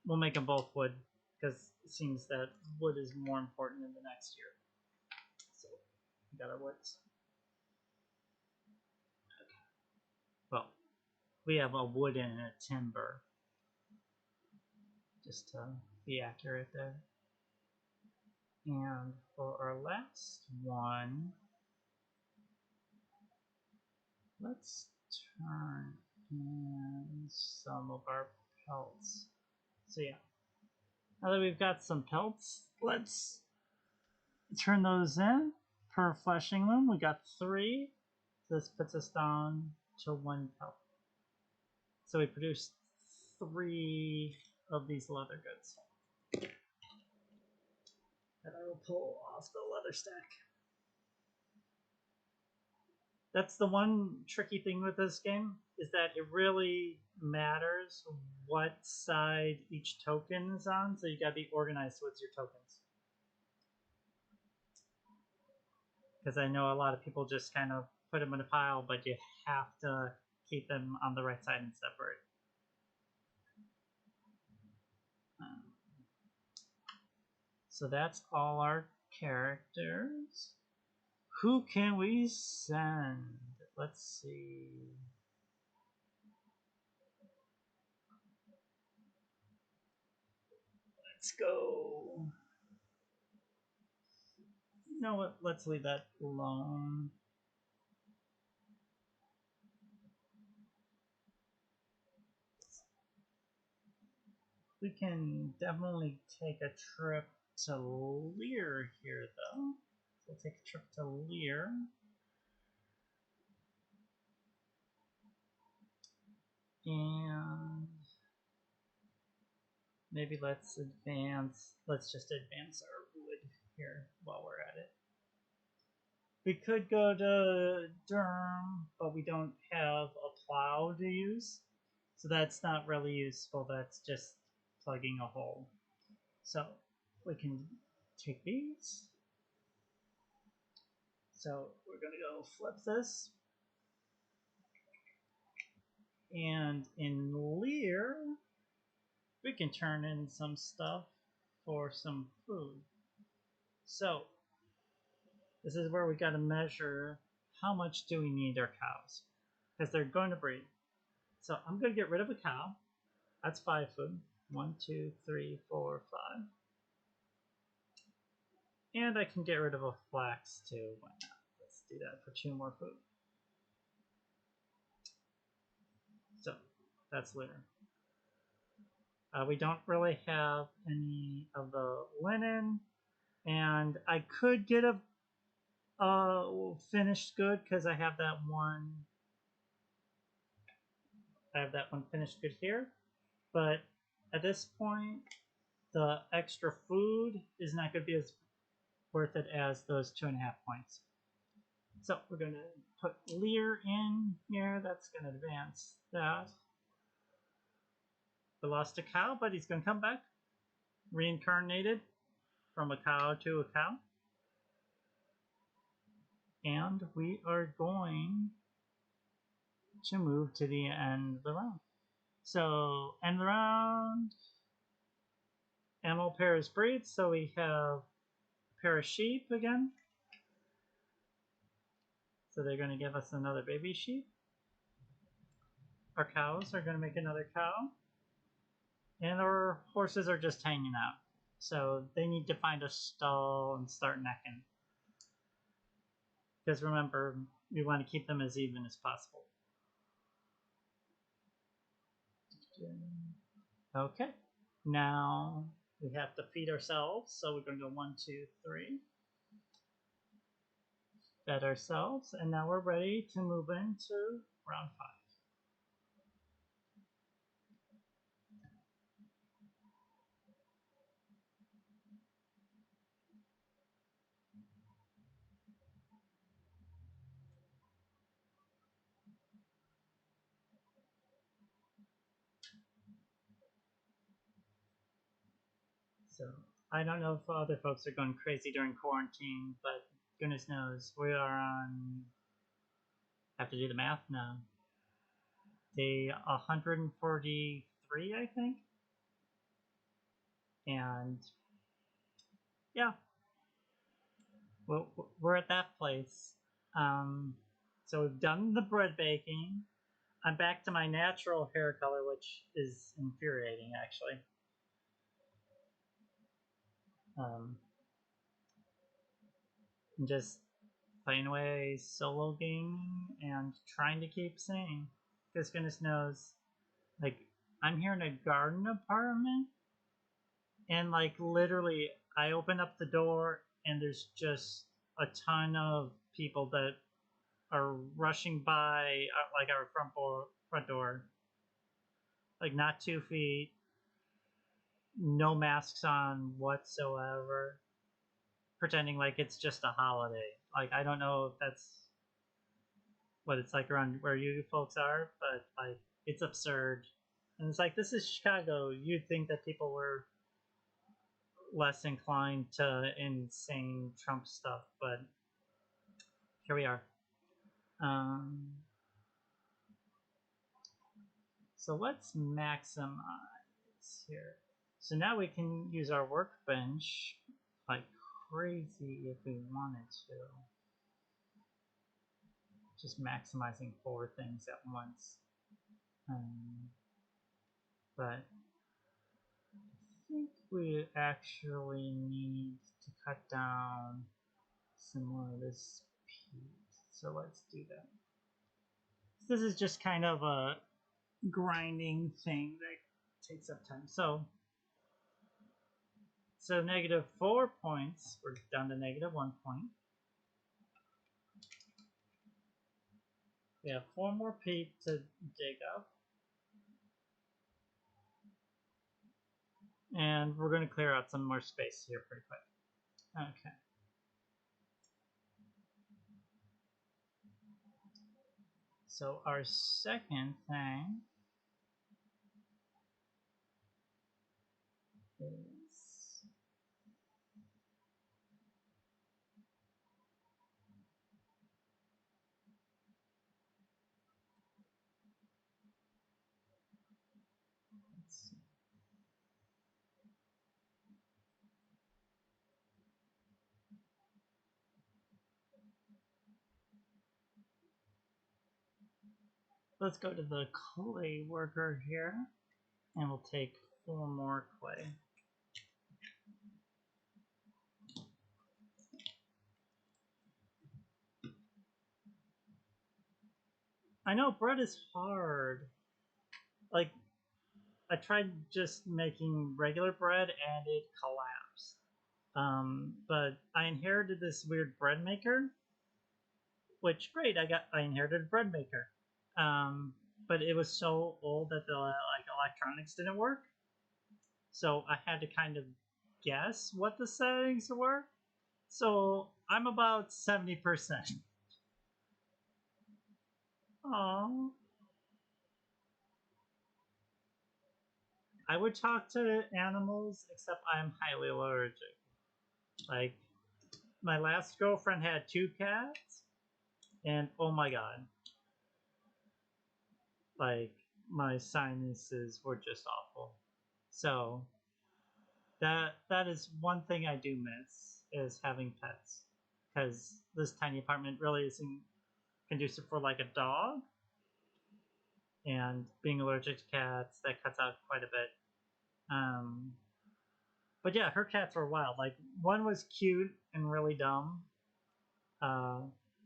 we'll make them both wood, because it seems that wood is more important in the next year. So we got our woods. Okay. Well, we have a wood and a timber, just to be accurate there. And for our last one, let's turn in some of our pelts. So yeah, now that we've got some pelts, let's turn those in per fleshing them. We got 3. This puts us down to 1 pelt. So we produced 3 of these leather goods. And I will pull off the leather stack. That's the one tricky thing with this game, is that it really matters what side each token is on, so you gotta be organized with your tokens. Because I know a lot of people just kind of put them in a pile, but you have to keep them on the right side and separate. So that's all our characters. Who can we send? Let's see. Let's go. You know what? Let's leave that alone. We can definitely take a trip to Lear here, though. We'll take a trip to Lear. And Maybe let's advance. Let's just advance our wood here while we're at it. We could go to Durham, but we don't have a plow to use. So that's not really useful. That's just plugging a hole. So we can take these. So we're going to go flip this. And in Lear, we can turn in some stuff for some food. So this is where we got to measure how much do we need our cows, because they're going to breed. So I'm going to get rid of a cow. That's 5 food. 1, 2, 3, 4, 5. And I can get rid of a flax too. Why not? Let's do that for 2 more food. So that's litter. We don't really have any of the linen, and I could get a finished good because I have that one. I have that one finished good here, but at this point, the extra food is not going to be as worth it as those 2.5 points. So we're going to put Lear in here. That's going to advance that. We lost a cow, but he's going to come back. Reincarnated from a cow to a cow. And we are going to move to the end of the round. So, end of the round. Animal pairs breed, so we have a pair of sheep again. So they're going to give us another baby sheep. Our cows are going to make another cow. And our horses are just hanging out. So they need to find a stall and start necking. Because remember, we want to keep them as even as possible. Okay, now we have to feed ourselves. So we're going to go 1, 2, 3. Fed ourselves, and now we're ready to move into round 5. So I don't know if other folks are going crazy during quarantine, but goodness knows we are on. I have to do the math now. Day 143, I think, and yeah, we're at that place. So we've done the bread baking. I'm back to my natural hair color, which is infuriating, actually. I'm just playing away, solo gaming, and trying to keep sane. Because goodness knows, like, I'm here in a garden apartment, and like literally, I open up the door, and there's just a ton of people that are rushing by, like our front door, like not 2 feet, no masks on whatsoever, pretending like it's just a holiday. Like, I don't know if that's what it's like around where you folks are, but like, it's absurd. And it's like, this is Chicago. You'd think that people were less inclined to insane Trump stuff, but here we are. So let's maximize here. So now we can use our workbench like crazy if we wanted to. Just maximizing 4 things at once. But I think we actually need to cut down some more of this peat. So let's do that. This is just kind of a grinding thing that takes up time. So -4 points. We're down to -1 point. We have 4 more peat to dig up. And we're going to clear out some more space here pretty quick. Okay. So our second thing is let's go to the clay worker here, and we'll take 4 more clay. I know bread is hard. Like, I tried just making regular bread and it collapsed. But I inherited this weird bread maker, which great, I inherited a bread maker. But it was so old that the like electronics didn't work. So I had to kind of guess what the settings were. So I'm about 70%. Oh, I would talk to animals, except I'm highly allergic. Like, my last girlfriend had 2 cats, and oh my god, like, my sinuses were just awful. So that is one thing I do miss, is having pets, because this tiny apartment really isn't conducive for like a dog, and being allergic to cats, that cuts out quite a bit. But yeah, her cats were wild. Like, one was cute and really dumb, uh,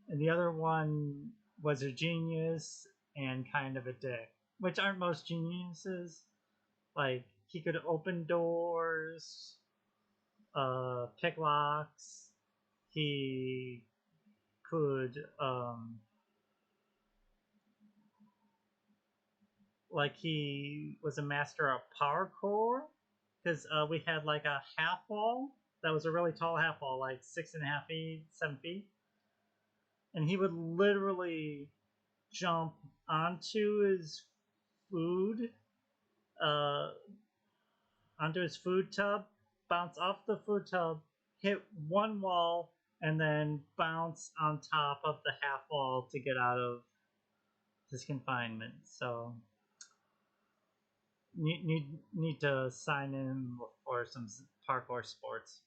and the other one was a genius and kind of a dick, which aren't most geniuses. Like, he could open doors, pick locks. He could, like, he was a master of parkour, because we had like a half wall that was a really tall half wall, like 6.5 feet, 7 feet, and he would literally jump onto his food, uh, onto his food tub, bounce off the food tub, hit one wall, and then bounce on top of the half wall to get out of his confinement. So need to sign in for some parkour sports.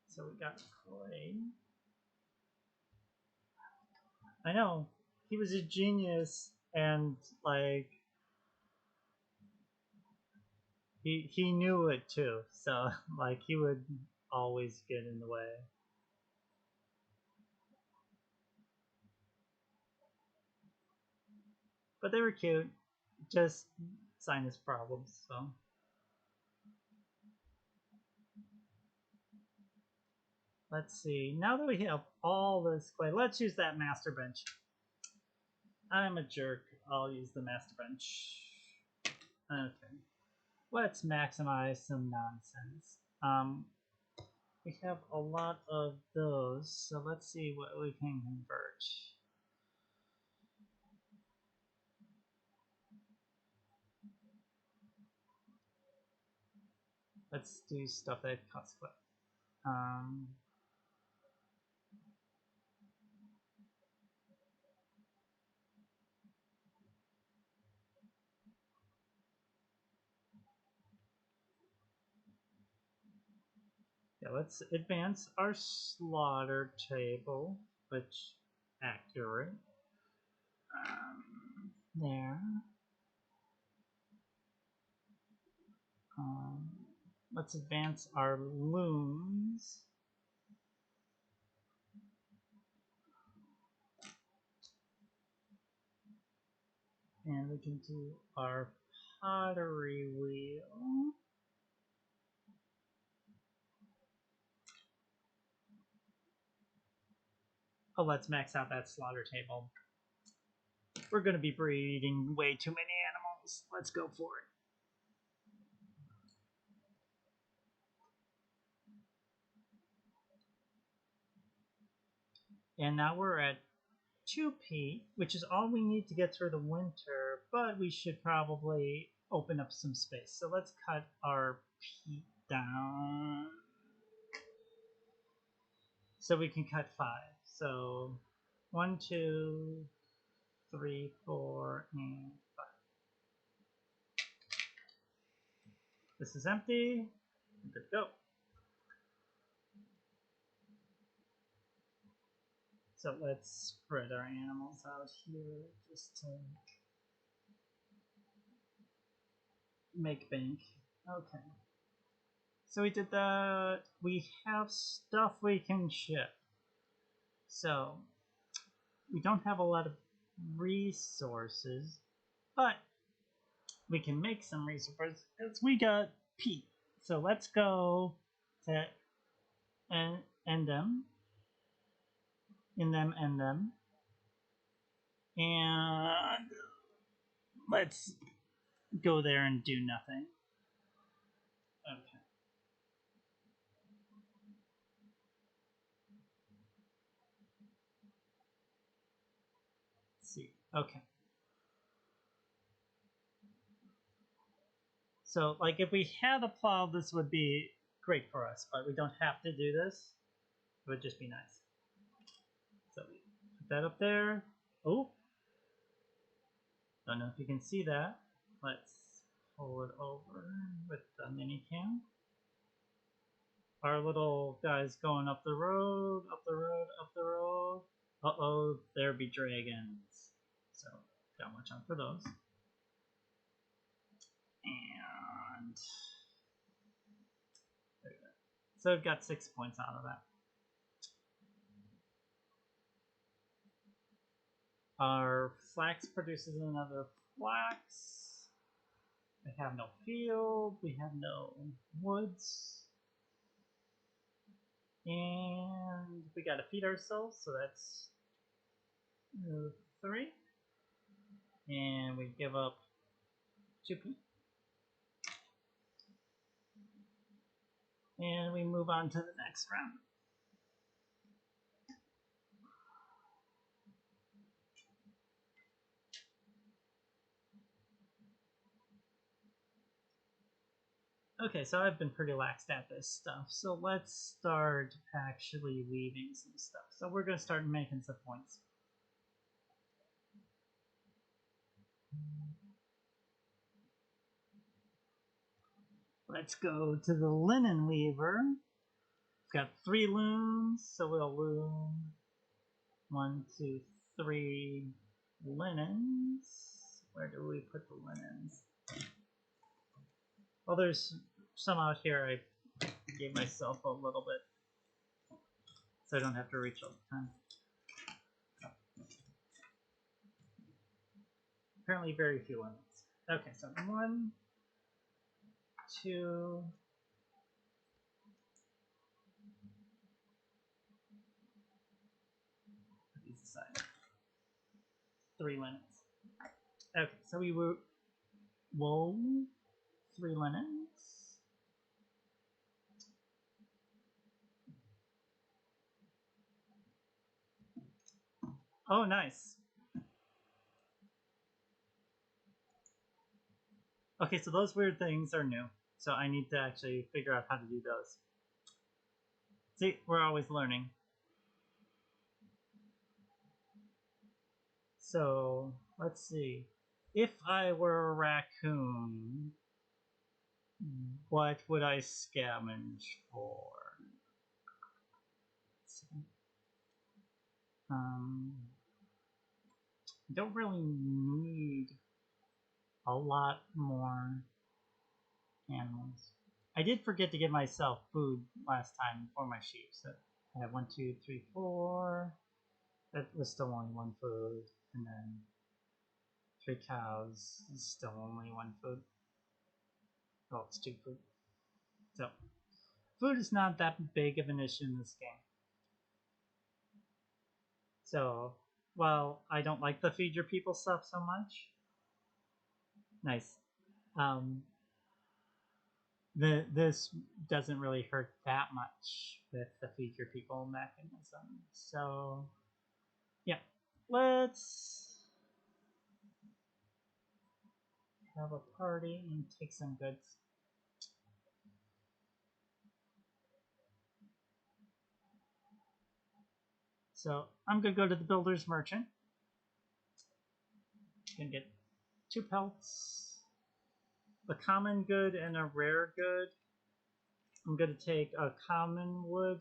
So we got Clay. I know he was a genius, and like he knew it too. So like he would always get in the way. But they were cute, just sinus problems. So let's see. Now that we have all this clay, let's use that master bench. I'm a jerk. I'll use the master bench. Okay. Let's maximize some nonsense. We have a lot of those, so let's see what we can convert. Let's do stuff that costs what. Yeah, let's advance our slaughter table, which accurate. There. Um, let's advance our looms. And we can do our pottery wheel. Oh, let's max out that slaughter table. We're going to be breeding way too many animals. Let's go for it. And now we're at 2p, which is all we need to get through the winter, but we should probably open up some space. So let's cut our peat down so we can cut 5. So 1, 2, 3, 4, and 5. This is empty. Good to go. So let's spread our animals out here just to make bank. Okay. So we did that. We have stuff we can ship. So we don't have a lot of resources, but we can make some resources because we got peat. So let's go to end them, and let's go there and do nothing. Okay. Let's see. Okay. So, like, if we had a plow, this would be great for us, but we don't have to do this. It would just be nice. So we put that up there. Oh, don't know if you can see that. Let's pull it over with the mini cam. Our little guy's going up the road, up the road, up the road. Uh-oh, there be dragons. So, gotta watch out for those. And there we go. So it got 6 points out of that. Our flax produces another flax. We have no field. We have no woods. And we gotta feed ourselves, so that's 3. And we give up 2p. And we move on to the next round. Okay, so I've been pretty laxed at this stuff, so let's start actually weaving some stuff. So we're going to start making some points. Let's go to the linen weaver. It's got 3 looms, so we'll loom 1, 2, 3 linens. Where do we put the linens? Well, there's some out here. I gave myself a little bit, so I don't have to reach all the time. Apparently very few linens. Okay, so 1, 2, put these aside. 3 linens. Okay, so we wove 3 linens. Oh, nice. Okay, so those weird things are new. So I need to actually figure out how to do those. See, we're always learning. So, let's see. If I were a raccoon, what would I scavenge for? Let's see. I don't really need a lot more animals. I did forget to give myself food last time for my sheep. So I have 1, 2, 3, 4. That was still only 1 food. And then 3 cows is still only 1 food. Oh, it's 2 food. So food is not that big of an issue in this game. So, while I don't like the feed your people stuff so much, nice. Um, this doesn't really hurt that much with the feed your people mechanism. So, yeah, let's have a party and take some goods. So I'm gonna go to the builder's merchant. Gonna get 2 pelts, a common good and a rare good. I'm gonna take a common wood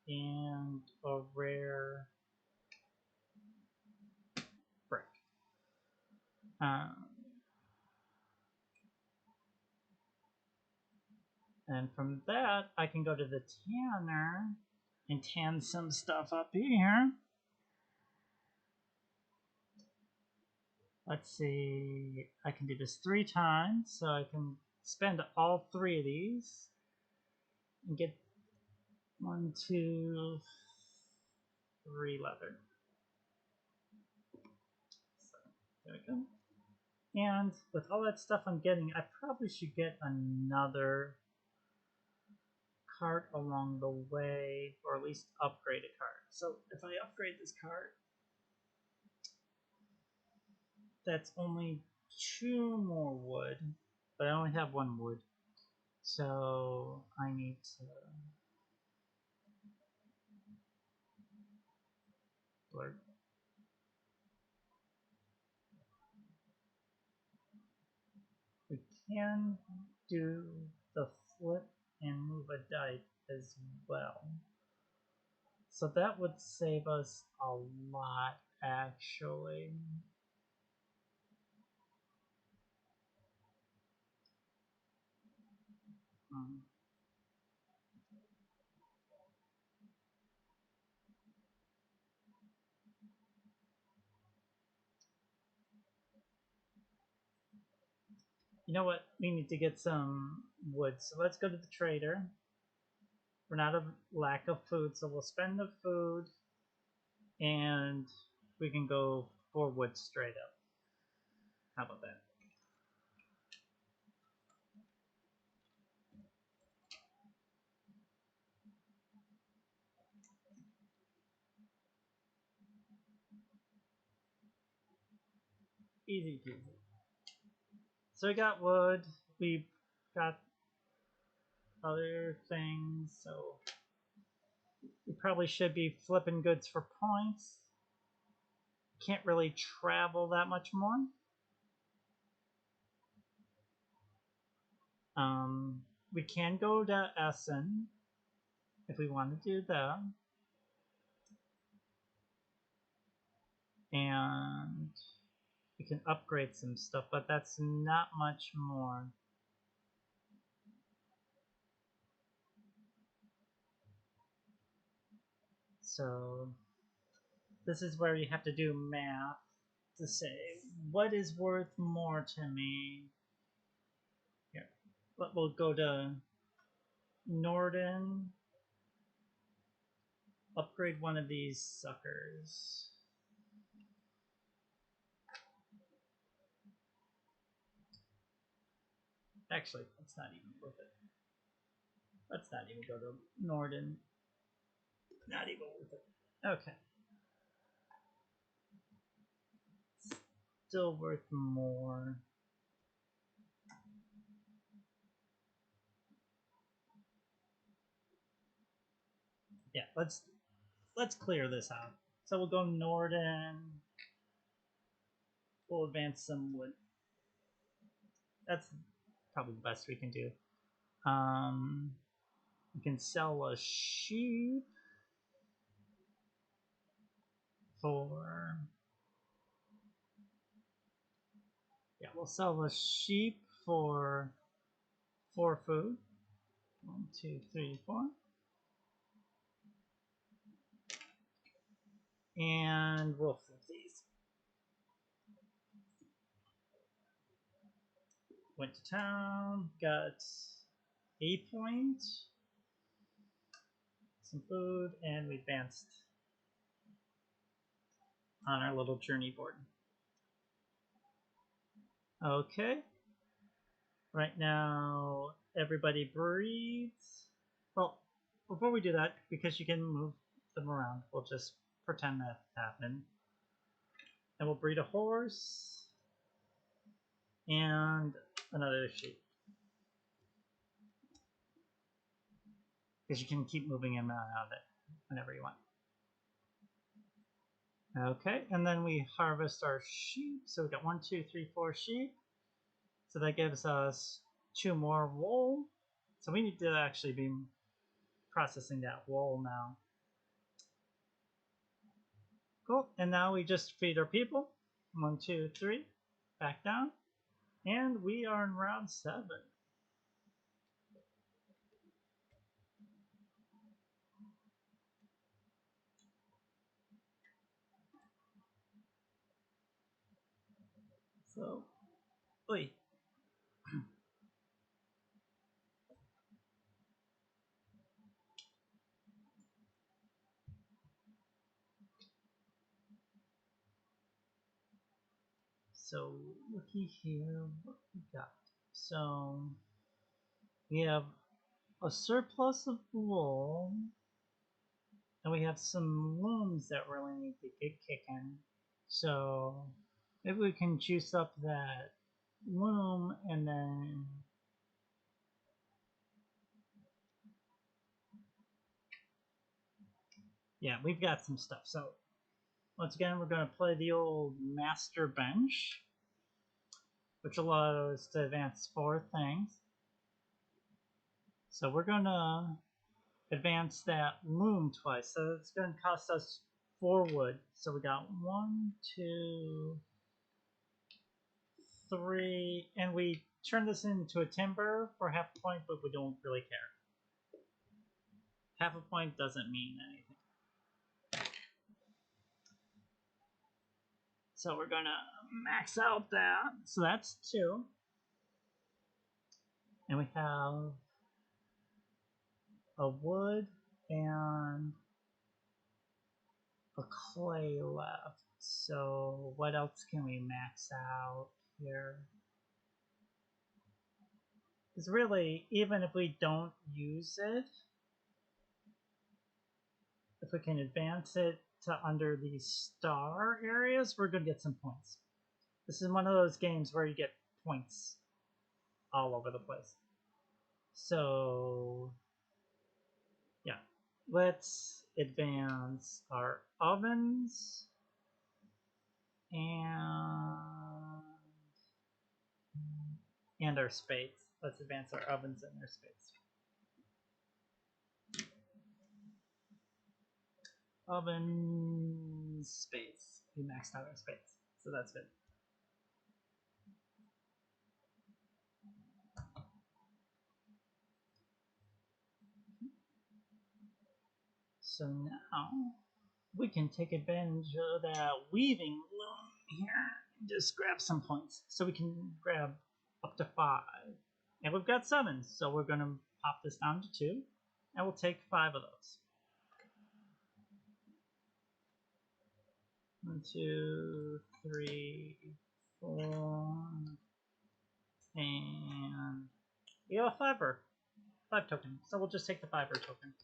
and a rare brick. And from that, I can go to the tanner and tan some stuff up here. Let's see, I can do this 3 times, so I can spend all 3 of these and get 1, 2, 3 leather. So there we go. And with all that stuff I'm getting, I probably should get another cart along the way, or at least upgrade a cart. So if I upgrade this cart, that's only 2 more wood, but I only have 1 wood. So I need to blur. We can do the flip and move a dike as well. So that would save us a lot, actually. Um, you know what? We need to get some wood. So let's go to the trader. We're not a lack of food, so we'll spend the food and we can go for wood straight up. How about that? Easy peasy. So we got wood, we got other things, so we probably should be flipping goods for points. Can't really travel that much more. We can go to Essen if we want to do that. And we can upgrade some stuff, but that's not much more. So this is where you have to do math to say what is worth more to me. Here, but we'll go to Norden, upgrade one of these suckers. Actually, it's not even worth it. Let's not even go to Norden. Not even worth it. Okay. Still worth more. Yeah, let's clear this out. So we'll go Norden. We'll advance some wood. That's probably the best we can do. We can sell a sheep for... Yeah, we'll sell a sheep for 4 food. 1, 2, 3, 4. And we'll flip these. Went to town, got a point, some food, and we advanced on our little journey board. Okay. Right now, everybody breathes. Well, before we do that, because you can move them around, we'll just pretend that happened. And we'll breed a horse and another sheep. Because you can keep moving in and out of it whenever you want. Okay, and then we harvest our sheep. So we got 1, 2, 3, 4 sheep. So that gives us 2 more wool. So we need to actually be processing that wool now. Cool, and now we just feed our people. 1, 2, 3, back down. And we are in round 7. So, oi. So, looky here, what we got. So, we have a surplus of wool, and we have some looms that really need to get kicking. So, maybe we can juice up that loom and then yeah, we've got some stuff. So, once again, we're going to play the old master bench, which allows us to advance 4 things. So we're going to advance that loom twice. So it's going to cost us 4 wood. So we got 1, 2, 3, and we turn this into a timber for half a point, but we don't really care. Half a point doesn't mean anything. So we're going to max out that. So that's 2. And we have a wood and a clay left. So what else can we max out here? Because really, even if we don't use it, if we can advance it to under these star areas, we're going to get some points. This is one of those games where you get points all over the place. So, yeah. Let's advance our ovens and our spades. Let's advance our ovens and our spades. Oven spades. We maxed out our spades, so that's good. So now we can take advantage of that weaving loom here and just grab some points. So we can grab up to 5. And we've got 7, so we're going to pop this down to 2, and we'll take 5 of those. 1, 2, 3, 4, and we have a 5 token. So we'll just take the 5 token.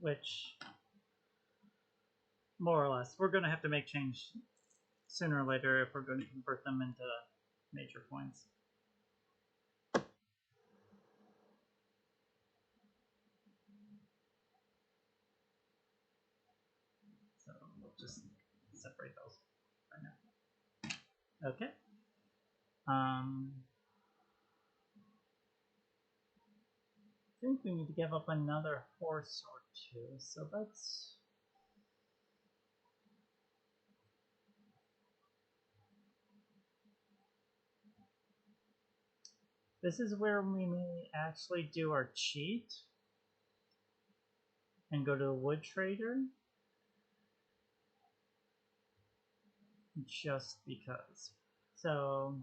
Which, more or less, we're going to have to make change sooner or later if we're going to convert them into major points. So we'll just separate those right now. Okay. I think we need to give up another horse or 2, so let's... This is where we may actually do our cheat and go to the wood trader. Just because. So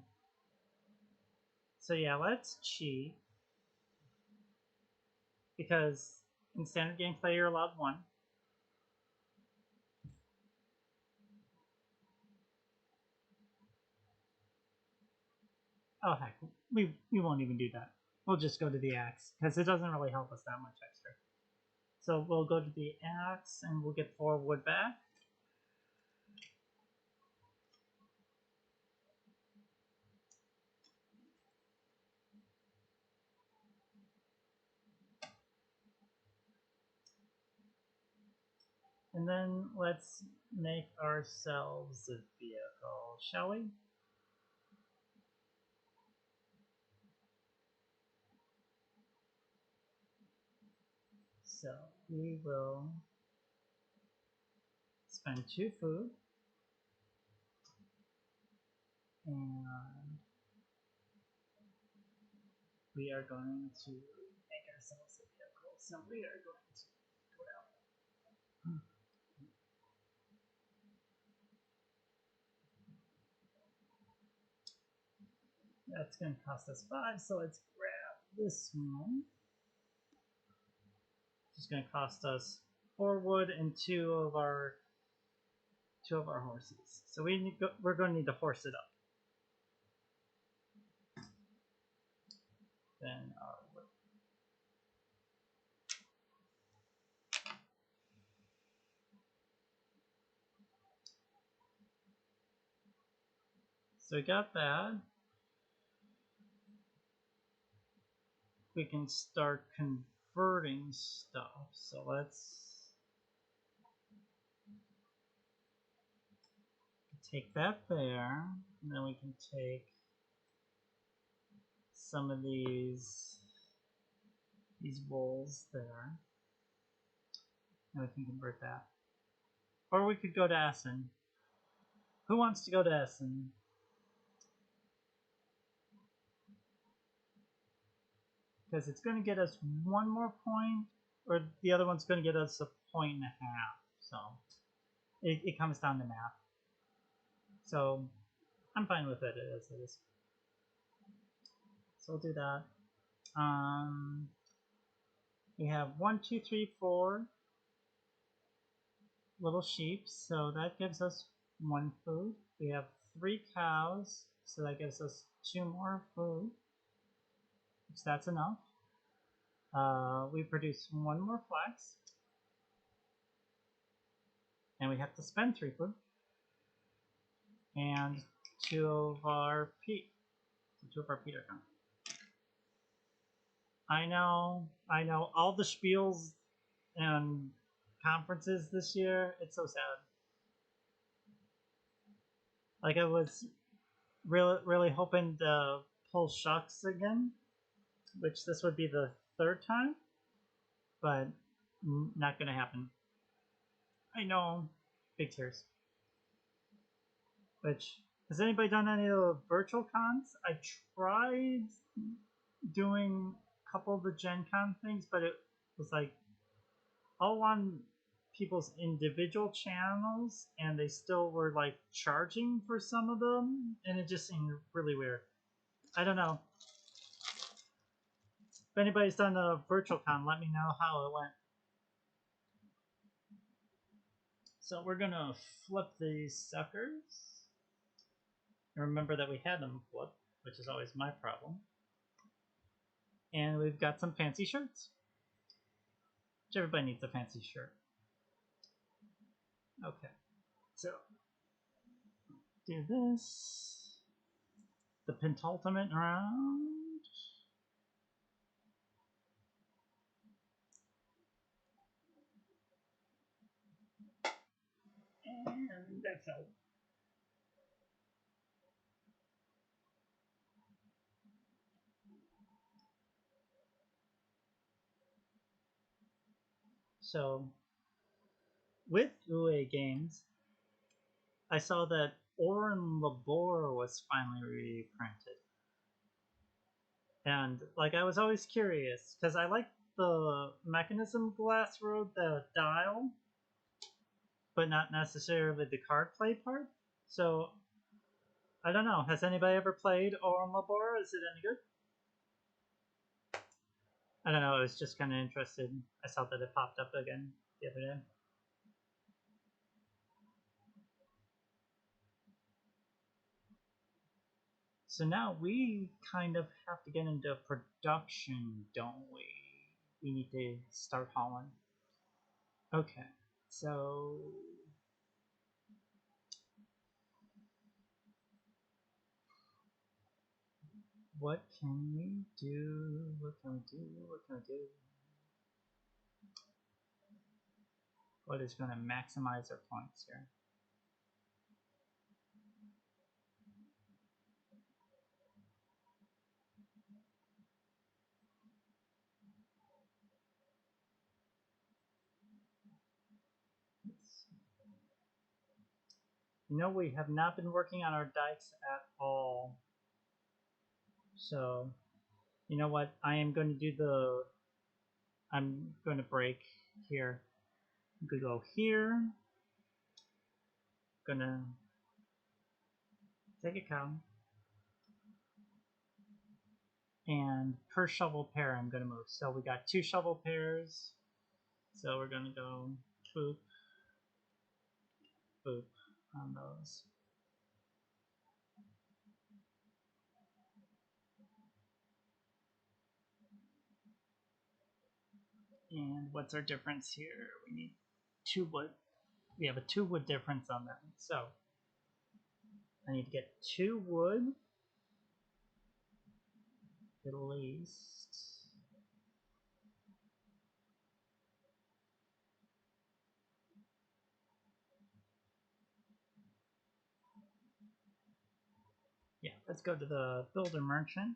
yeah, let's cheat. because in standard gameplay you're allowed one. Oh heck, we won't even do that. We'll just go to the axe, because it doesn't really help us that much extra. So we'll go to the axe, and we'll get 4 wood back. And then let's make ourselves a vehicle, shall we? So we will spend 2 food, and we are going to make ourselves a vehicle. So we are going to go out. That's going to cost us 5, so let's grab this one. It's going to cost us 4 wood and 2 of our horses. So we're going to need to horse it up. Then our wood. So we got that. We can start converting stuff. So let's take that there, and then we can take some of these wools there, and we can convert that. Or we could go to Essen. Who wants to go to Essen? Because it's going to get us 1 more point, or the other one's going to get us a 1.5 points. So it comes down to math. So I'm fine with it as it is. So we'll do that. We have 1, 2, 3, 4 little sheep, so that gives us 1 food. We have 3 cows, so that gives us 2 more food, which that's enough. We produce 1 more flax, and we have to spend 3 food, and 2 of our peat. 2 of our peat are gone. I know, all the spiels and conferences this year, it's so sad. Like, I was really hoping to pull shucks again, which this would be the 3rd time, but not gonna happen. I know, big tears. Which, has anybody done any of the virtual cons? I tried doing a couple of the Gen Con things, but it was like all on people's individual channels, and they still were like charging for some of them, and it just seemed really weird. I don't know. If anybody's done a virtual con, let me know how it went. So we're gonna flip these suckers. And remember that we had them flip, which is always my problem. And we've got some fancy shirts. Which everybody needs a fancy shirt. Okay, so do this. The pentultimate round. And that fell. So, with UA Games, I saw that Oren Labor was finally reprinted. And, like, I was always curious, because I like the mechanism glass road, the dial, but not necessarily the card play part. So, I don't know. Has anybody ever played Oren Labor? Is it any good? I don't know, I was just kind of interested. I saw that it popped up again the other day. So now we kind of have to get into production, don't we? We need to start hauling. Okay, so what can we do? What can we do? What can we do? What is going to maximize our points here? You know, we have not been working on our dikes at all. So, you know what? I'm going to do I'm going to break here. I'm going to go here. Going to take a cow. And per shovel pair, I'm going to move. So we got 2 shovel pairs. So we're going to go boop, boop on those. And what's our difference here? We need 2 wood. We have a 2 wood difference on that. So I need to get 2 wood at least. Yeah, let's go to the builder merchant.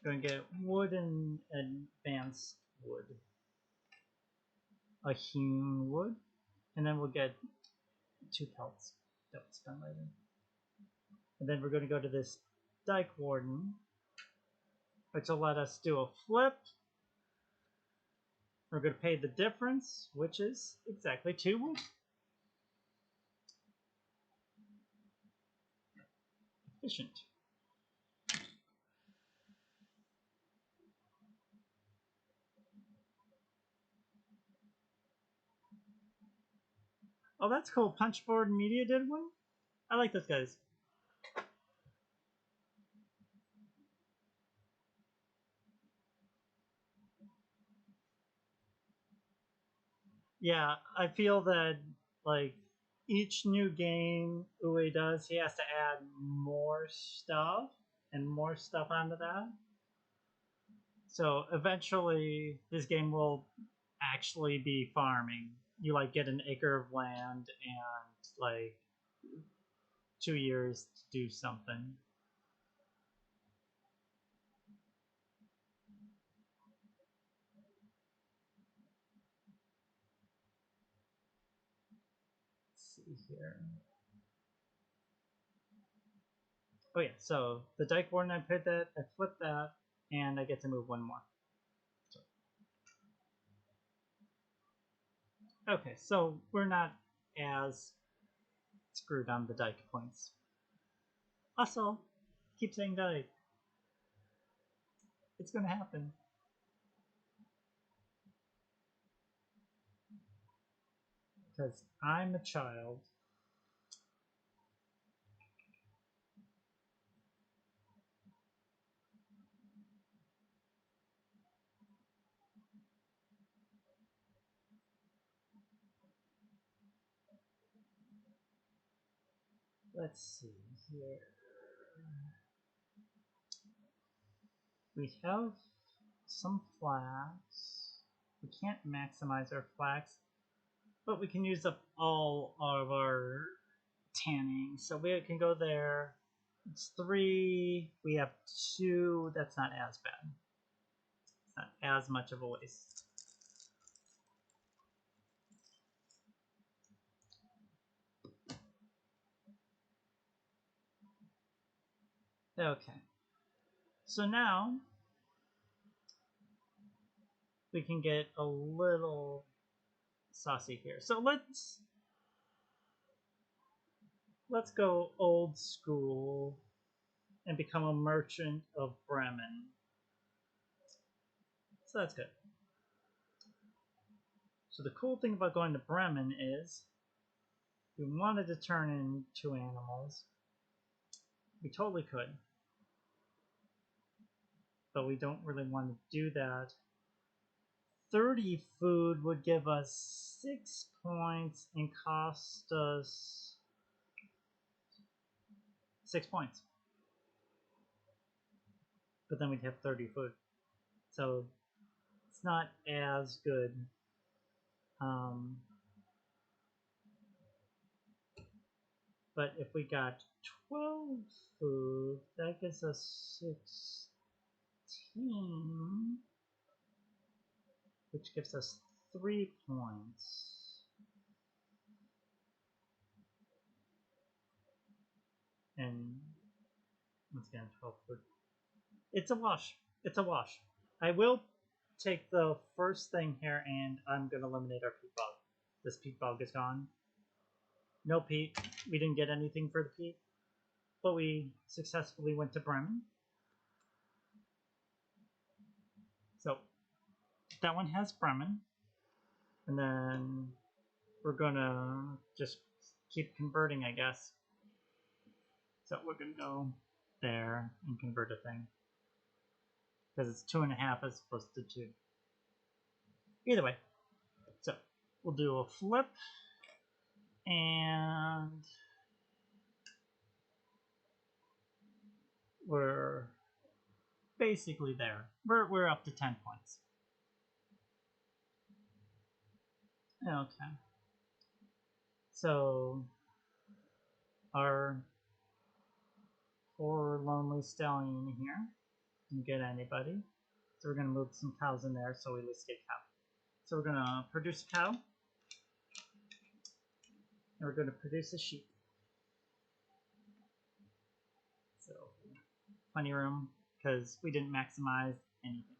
Going to get wood and advanced wood. A hewn wood. And then we'll get 2 pelts. That was done later. And then we're going to go to this dike warden, which will let us do a flip. We're going to pay the difference, which is exactly 2 wood. Efficient. Oh, that's cool. Punchboard Media did one? I like those guys. Yeah, I feel that, like, each new game Uwe does, he has to add more stuff and more stuff onto that. So eventually, this game will actually be farming. You, like, get an acre of land and, like, 2 years to do something. Let's see here. Oh yeah, so the dike warden, I put that, I flipped that, and I get to move 1 more. Okay, so we're not as screwed on the dike points. Also, keep saying dike. It's gonna happen. Because I'm a child. Let's see here. We have some flax. We can't maximize our flax, but we can use up all of our tanning. So we can go there. It's 3. We have 2. That's not as bad. It's not as much of a waste. Okay. So now we can get a little saucy here. So let's go old school and become a merchant of Bremen. So that's good. So the cool thing about going to Bremen is, if we wanted to turn into animals, we totally could. But we don't really want to do that. 30 food would give us 6 points and cost us 6 points. But then we'd have 30 food. So it's not as good. But if we got 12 food, that gives us 16, which gives us 3 points. And once again, 12 food. It's a wash. It's a wash. I will take the first thing here, and I'm going to eliminate our peat bog. This peat bog is gone. No peat. We didn't get anything for the peat, but we successfully went to Bremen. So that one has Bremen, and then we're gonna just keep converting, I guess. So we're gonna go there and convert a thing, because it's 2.5 as opposed to 2. Either way, so we'll do a flip, and we're basically there. We're up to 10 points. Okay. So our poor lonely stallion here didn't get anybody. So we're gonna move some cows in there so we at least get cow. So we're gonna produce a cow, and we're gonna produce a sheep. So plenty of room because we didn't maximize anything.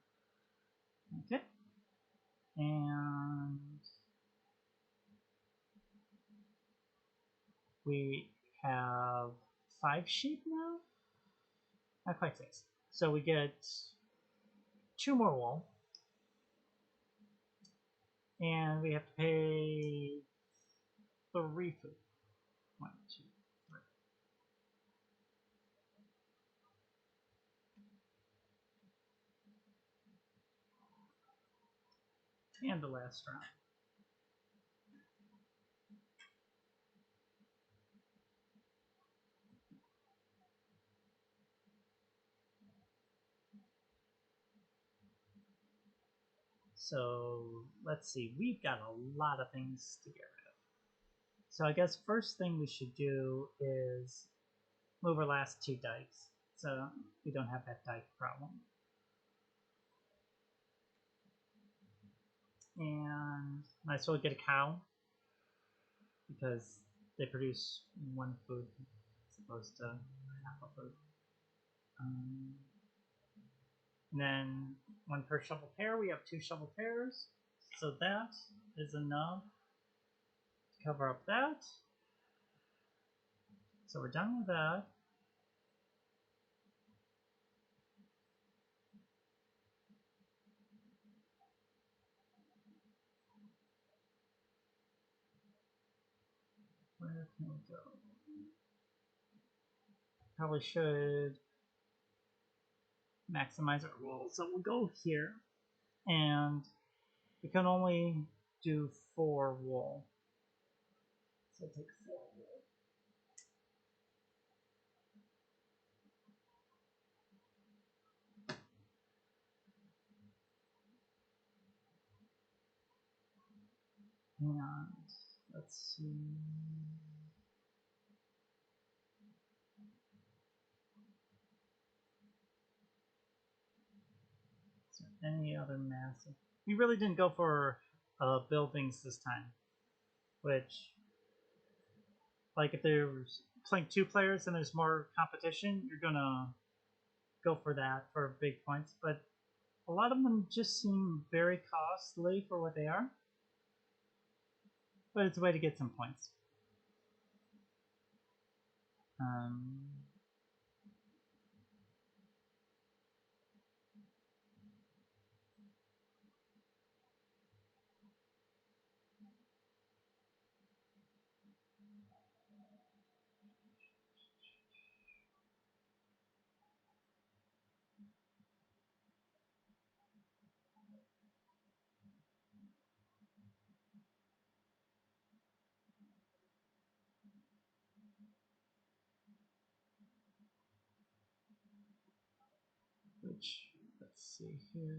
Okay. And we have 5 sheep now? Not quite 6. So we get 2 more wool. And we have to pay 3 food. 1, 2, 3. And the last round. So let's see, we've got a lot of things to get rid of. So I guess first thing we should do is move our last 2 dikes, so we don't have that dike problem. And might as well get a cow, because they produce 1 food as opposed to half a food. And then 1 per shovel pair. We have 2 shovel pairs, so that is enough to cover up that. So we're done with that. Where can we go? Probably should maximize our wool. So we'll go here, and we can only do 4 wool. So take 4 wool. And let's see. Is there any other massive? We really didn't go for buildings this time, which, like, if there's playing 2 players and there's more competition, you're gonna go for that for big points. But a lot of them just seem very costly for what they are. But it's a way to get some points. which, let's see here.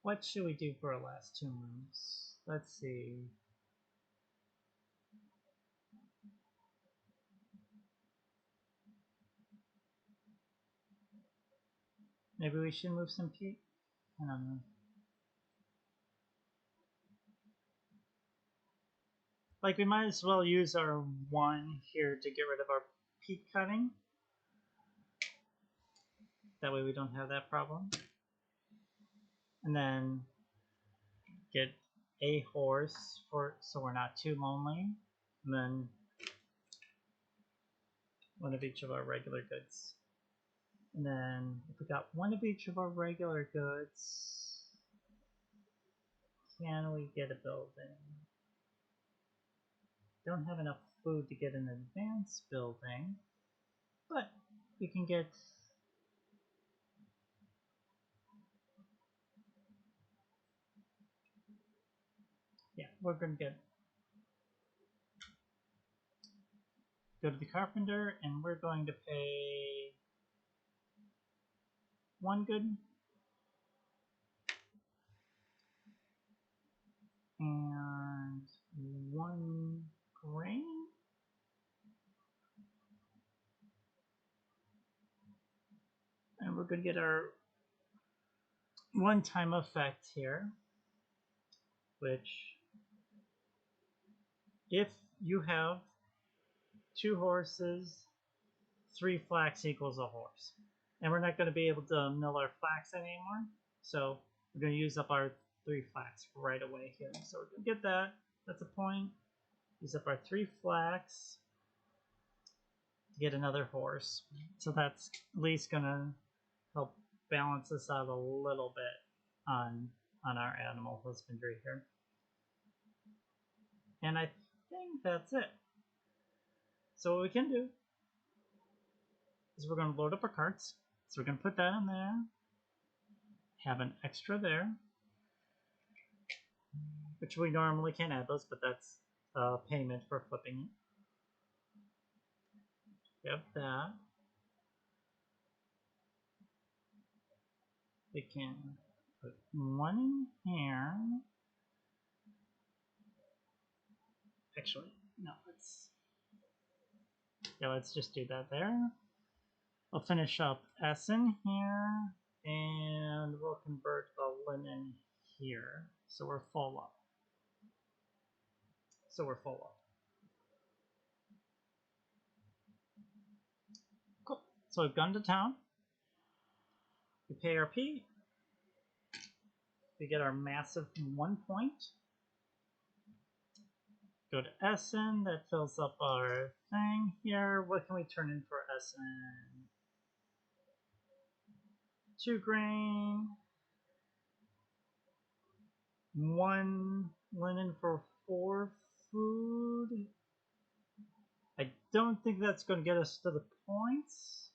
What should we do for our last 2 moves? Let's see. Maybe we should move some P. I don't know. Like, we might as well use our 1 here to get rid of our peak cutting. That way we don't have that problem. And then get a horse for so we're not too lonely. And then one of each of our regular goods. And then if we got one of each of our regular goods, can we get a building? Don't have enough food to get an advanced building, but we can get we're gonna go to the carpenter and we're going to pay 1 good and 1 grain. And we're gonna get our one-time effect here, which if you have 2 horses, 3 flax equals a horse. And we're not going to be able to mill our flax anymore, so we're going to use up our 3 flax right away here. So we're going to get that. That's a point. Use up our 3 flax to get another horse. So that's at least going to help balance us out a little bit on our animal husbandry here. And I think that's it. So what we can do is we're going to load up our carts. So we're going to put that in there. Have an extra there. Which we normally can't add those, but that's payment for flipping it. We have that. We can put 1 in here. Actually, no, let's just do that there. We'll finish up S in here, and we'll convert the linen here. So we're full up. Cool. So we've gone to town. We pay our P. We get our massive 1 point. Go to Essen, that fills up our thing here. What can we turn in for Essen? 2 grain, 1 linen for 4 food. I don't think that's going to get us to the points.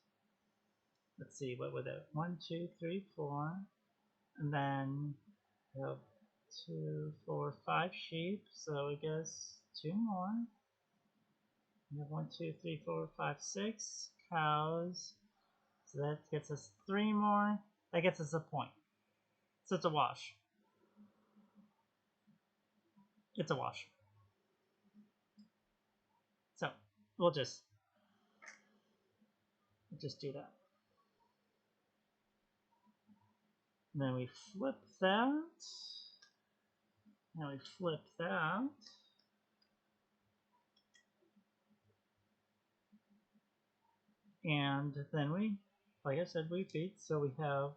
Let's see, what would that? 1, 2, 3, 4. And then we have 2, 4, 5 sheep, so I guess 2 more. We have 1, 2, 3, 4, 5, 6 cows. So that gets us 3 more. That gets us a point. So it's a wash. It's a wash. So we'll just do that. And then we flip that. Now we flip that. And then we, like I said, we feed. So we have,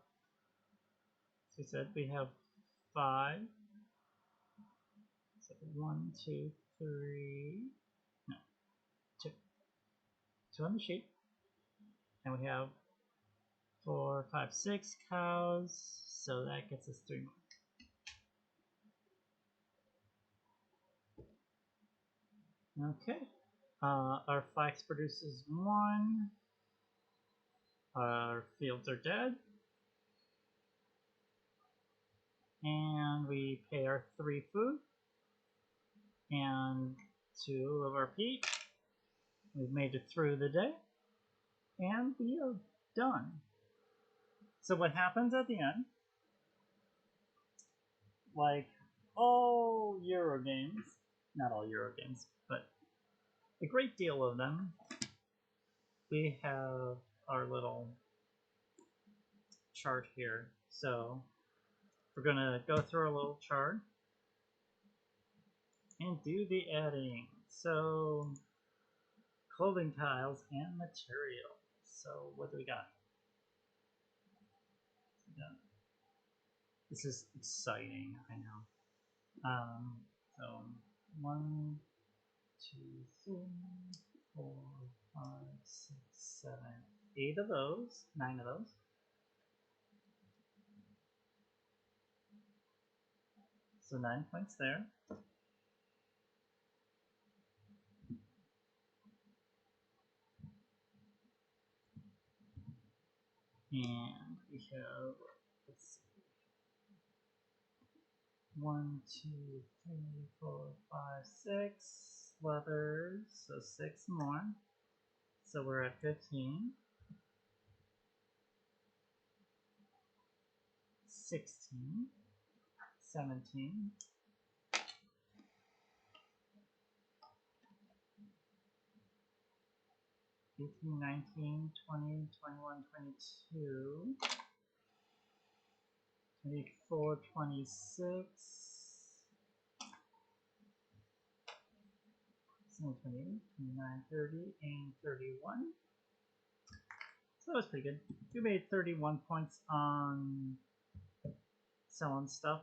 as we said, we have 5. So 1, 2, 3. No, 2. 2 on the sheep. And we have 4, 5, 6 cows. So that gets us 3 more. Okay. Our flax produces 1. Our fields are dead. And we pay our 3 food. And 2 of our peat. We've made it through the day. And we are done. So what happens at the end, like all Euro games, not all Euro games, but a great deal of them, we have our little chart here. So we're going to go through our little chart and do the adding. So clothing tiles and materials. So what do we got? This is exciting, I know. So 1, 2, 3, 4, 5, 6, 7, 8 of those, 9 of those. So 9 points there. And we have, let's see, 1, 2, 3, 4, 5, 6 levers, so 6 more. So we're at 15, 16, 17, 18, 19, 20, 21, 22, 24, 26, 28, 29, 30, and 31. So that was pretty good. We made 31 points on selling stuff.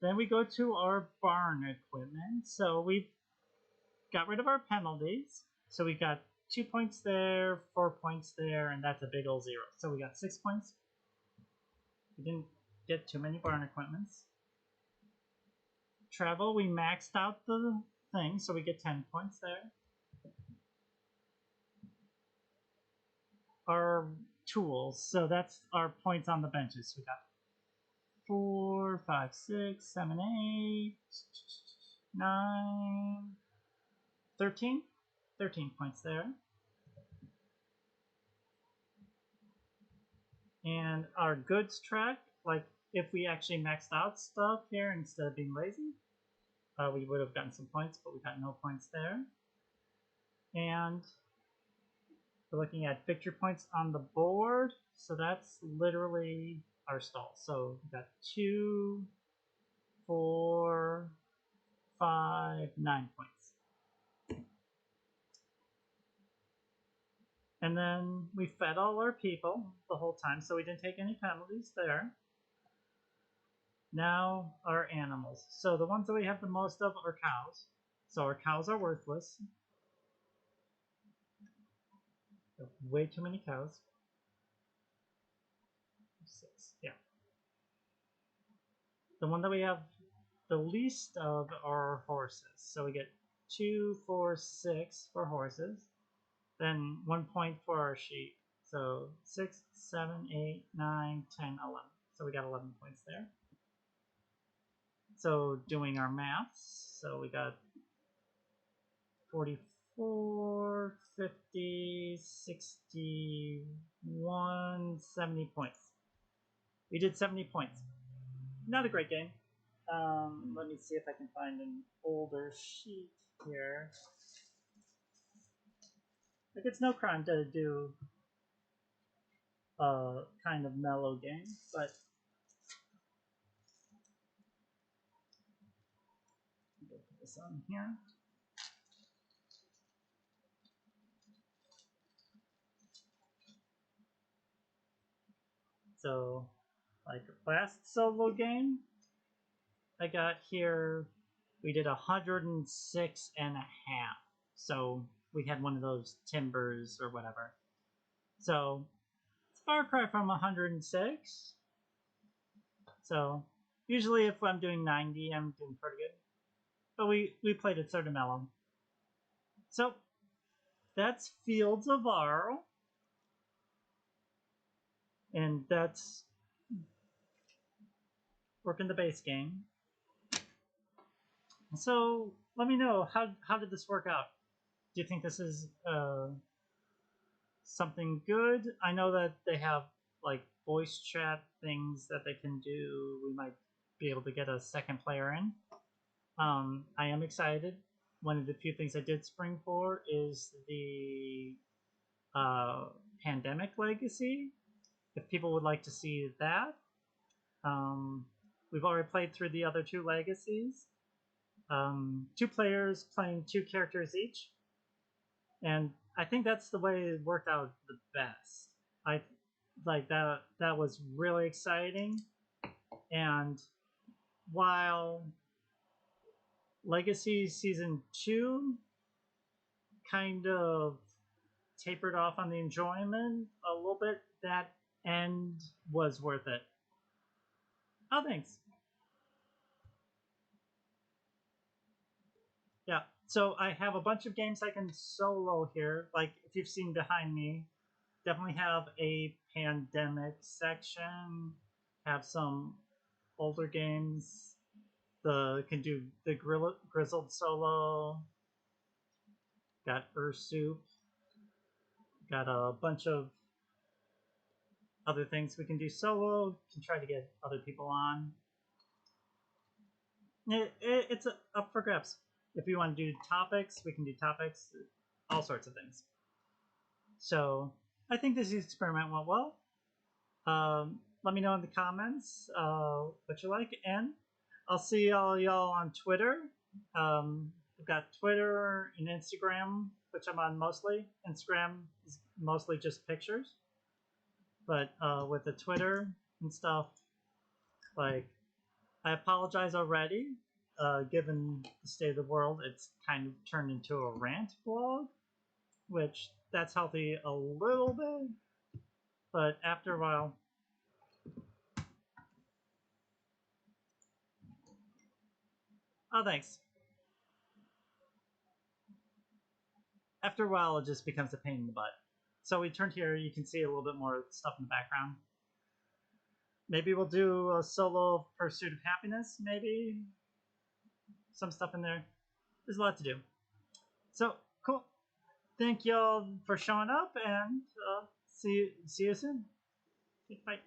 Then we go to our barn equipment. So we got rid of our penalties. So we got 2 points there, 4 points there, and that's a big old 0. So we got 6 points. We didn't get too many barn equipments. Travel, we maxed out the thing, so we get 10 points there. Our tools, so that's our points on the benches. We got 4, 5, 6, 7, 8, 9, 13. 13 points there. And our goods track, like if we actually maxed out stuff here instead of being lazy, we would have gotten some points, but we got no points there. And we're looking at victory points on the board, so that's literally our stall. So we got 2, 4, 5, 9 points. And then we fed all our people the whole time, so we didn't take any penalties there. Now our animals. So the ones that we have the most of are cows. So our cows are worthless. Way too many cows. 6, yeah. The one that we have the least of are horses. So we get 2, 4, 6 for horses. Then 1 point for our sheep. So 6, 7, 8, 9, 10, 11. So we got 11 points there. So doing our maths, so we got 44, 50, 61, 70 points. We did 70 points. Not a great game. Let me see if I can find an older sheet here. Like, it's no crime to do a kind of mellow game, but I'll put this on here. So, like last solo game I got here, we did 106 and a half. So we had one of those timbers or whatever. So far cry from 106. So usually if I'm doing 90, I'm doing pretty good. But we played it sort of mellow. So that's Fields of Arle. And that's working the base game. So let me know, how did this work out? Do you think this is something good? I know that they have like voice chat things that they can do. We might be able to get a second player in. I am excited. One of the few things I did spring for is the Pandemic Legacy. If people would like to see that, we've already played through the other two legacies. 2 players playing 2 characters each, and I think that's the way it worked out the best. I like that. That was really exciting, and while Legacy Season 2 kind of tapered off on the enjoyment a little bit, that end was worth it. Oh, thanks. Yeah, so I have a bunch of games I can solo here. Like, if you've seen behind me, definitely have a pandemic section, have some older games. Can do the Grizzled solo, got Soup, got a bunch of other things we can do solo. Can try to get other people on. It's up for grabs. If you want to do topics, we can do topics, all sorts of things. So I think this experiment went well. Let me know in the comments what you like, and I'll see all y'all on Twitter. We've got Twitter and Instagram, which I'm on mostly. Instagram is mostly just pictures, but with the Twitter and stuff, like, I apologize already. Given the state of the world, it's kind of turned into a rant blog, which that's healthy a little bit, but after a while, oh, thanks. After a while, it just becomes a pain in the butt. So we turned here, you can see a little bit more stuff in the background. Maybe we'll do a solo Pursuit of Happiness, maybe. Some stuff in there. There's a lot to do. So, cool. Thank y'all for showing up, and see you soon. Bye.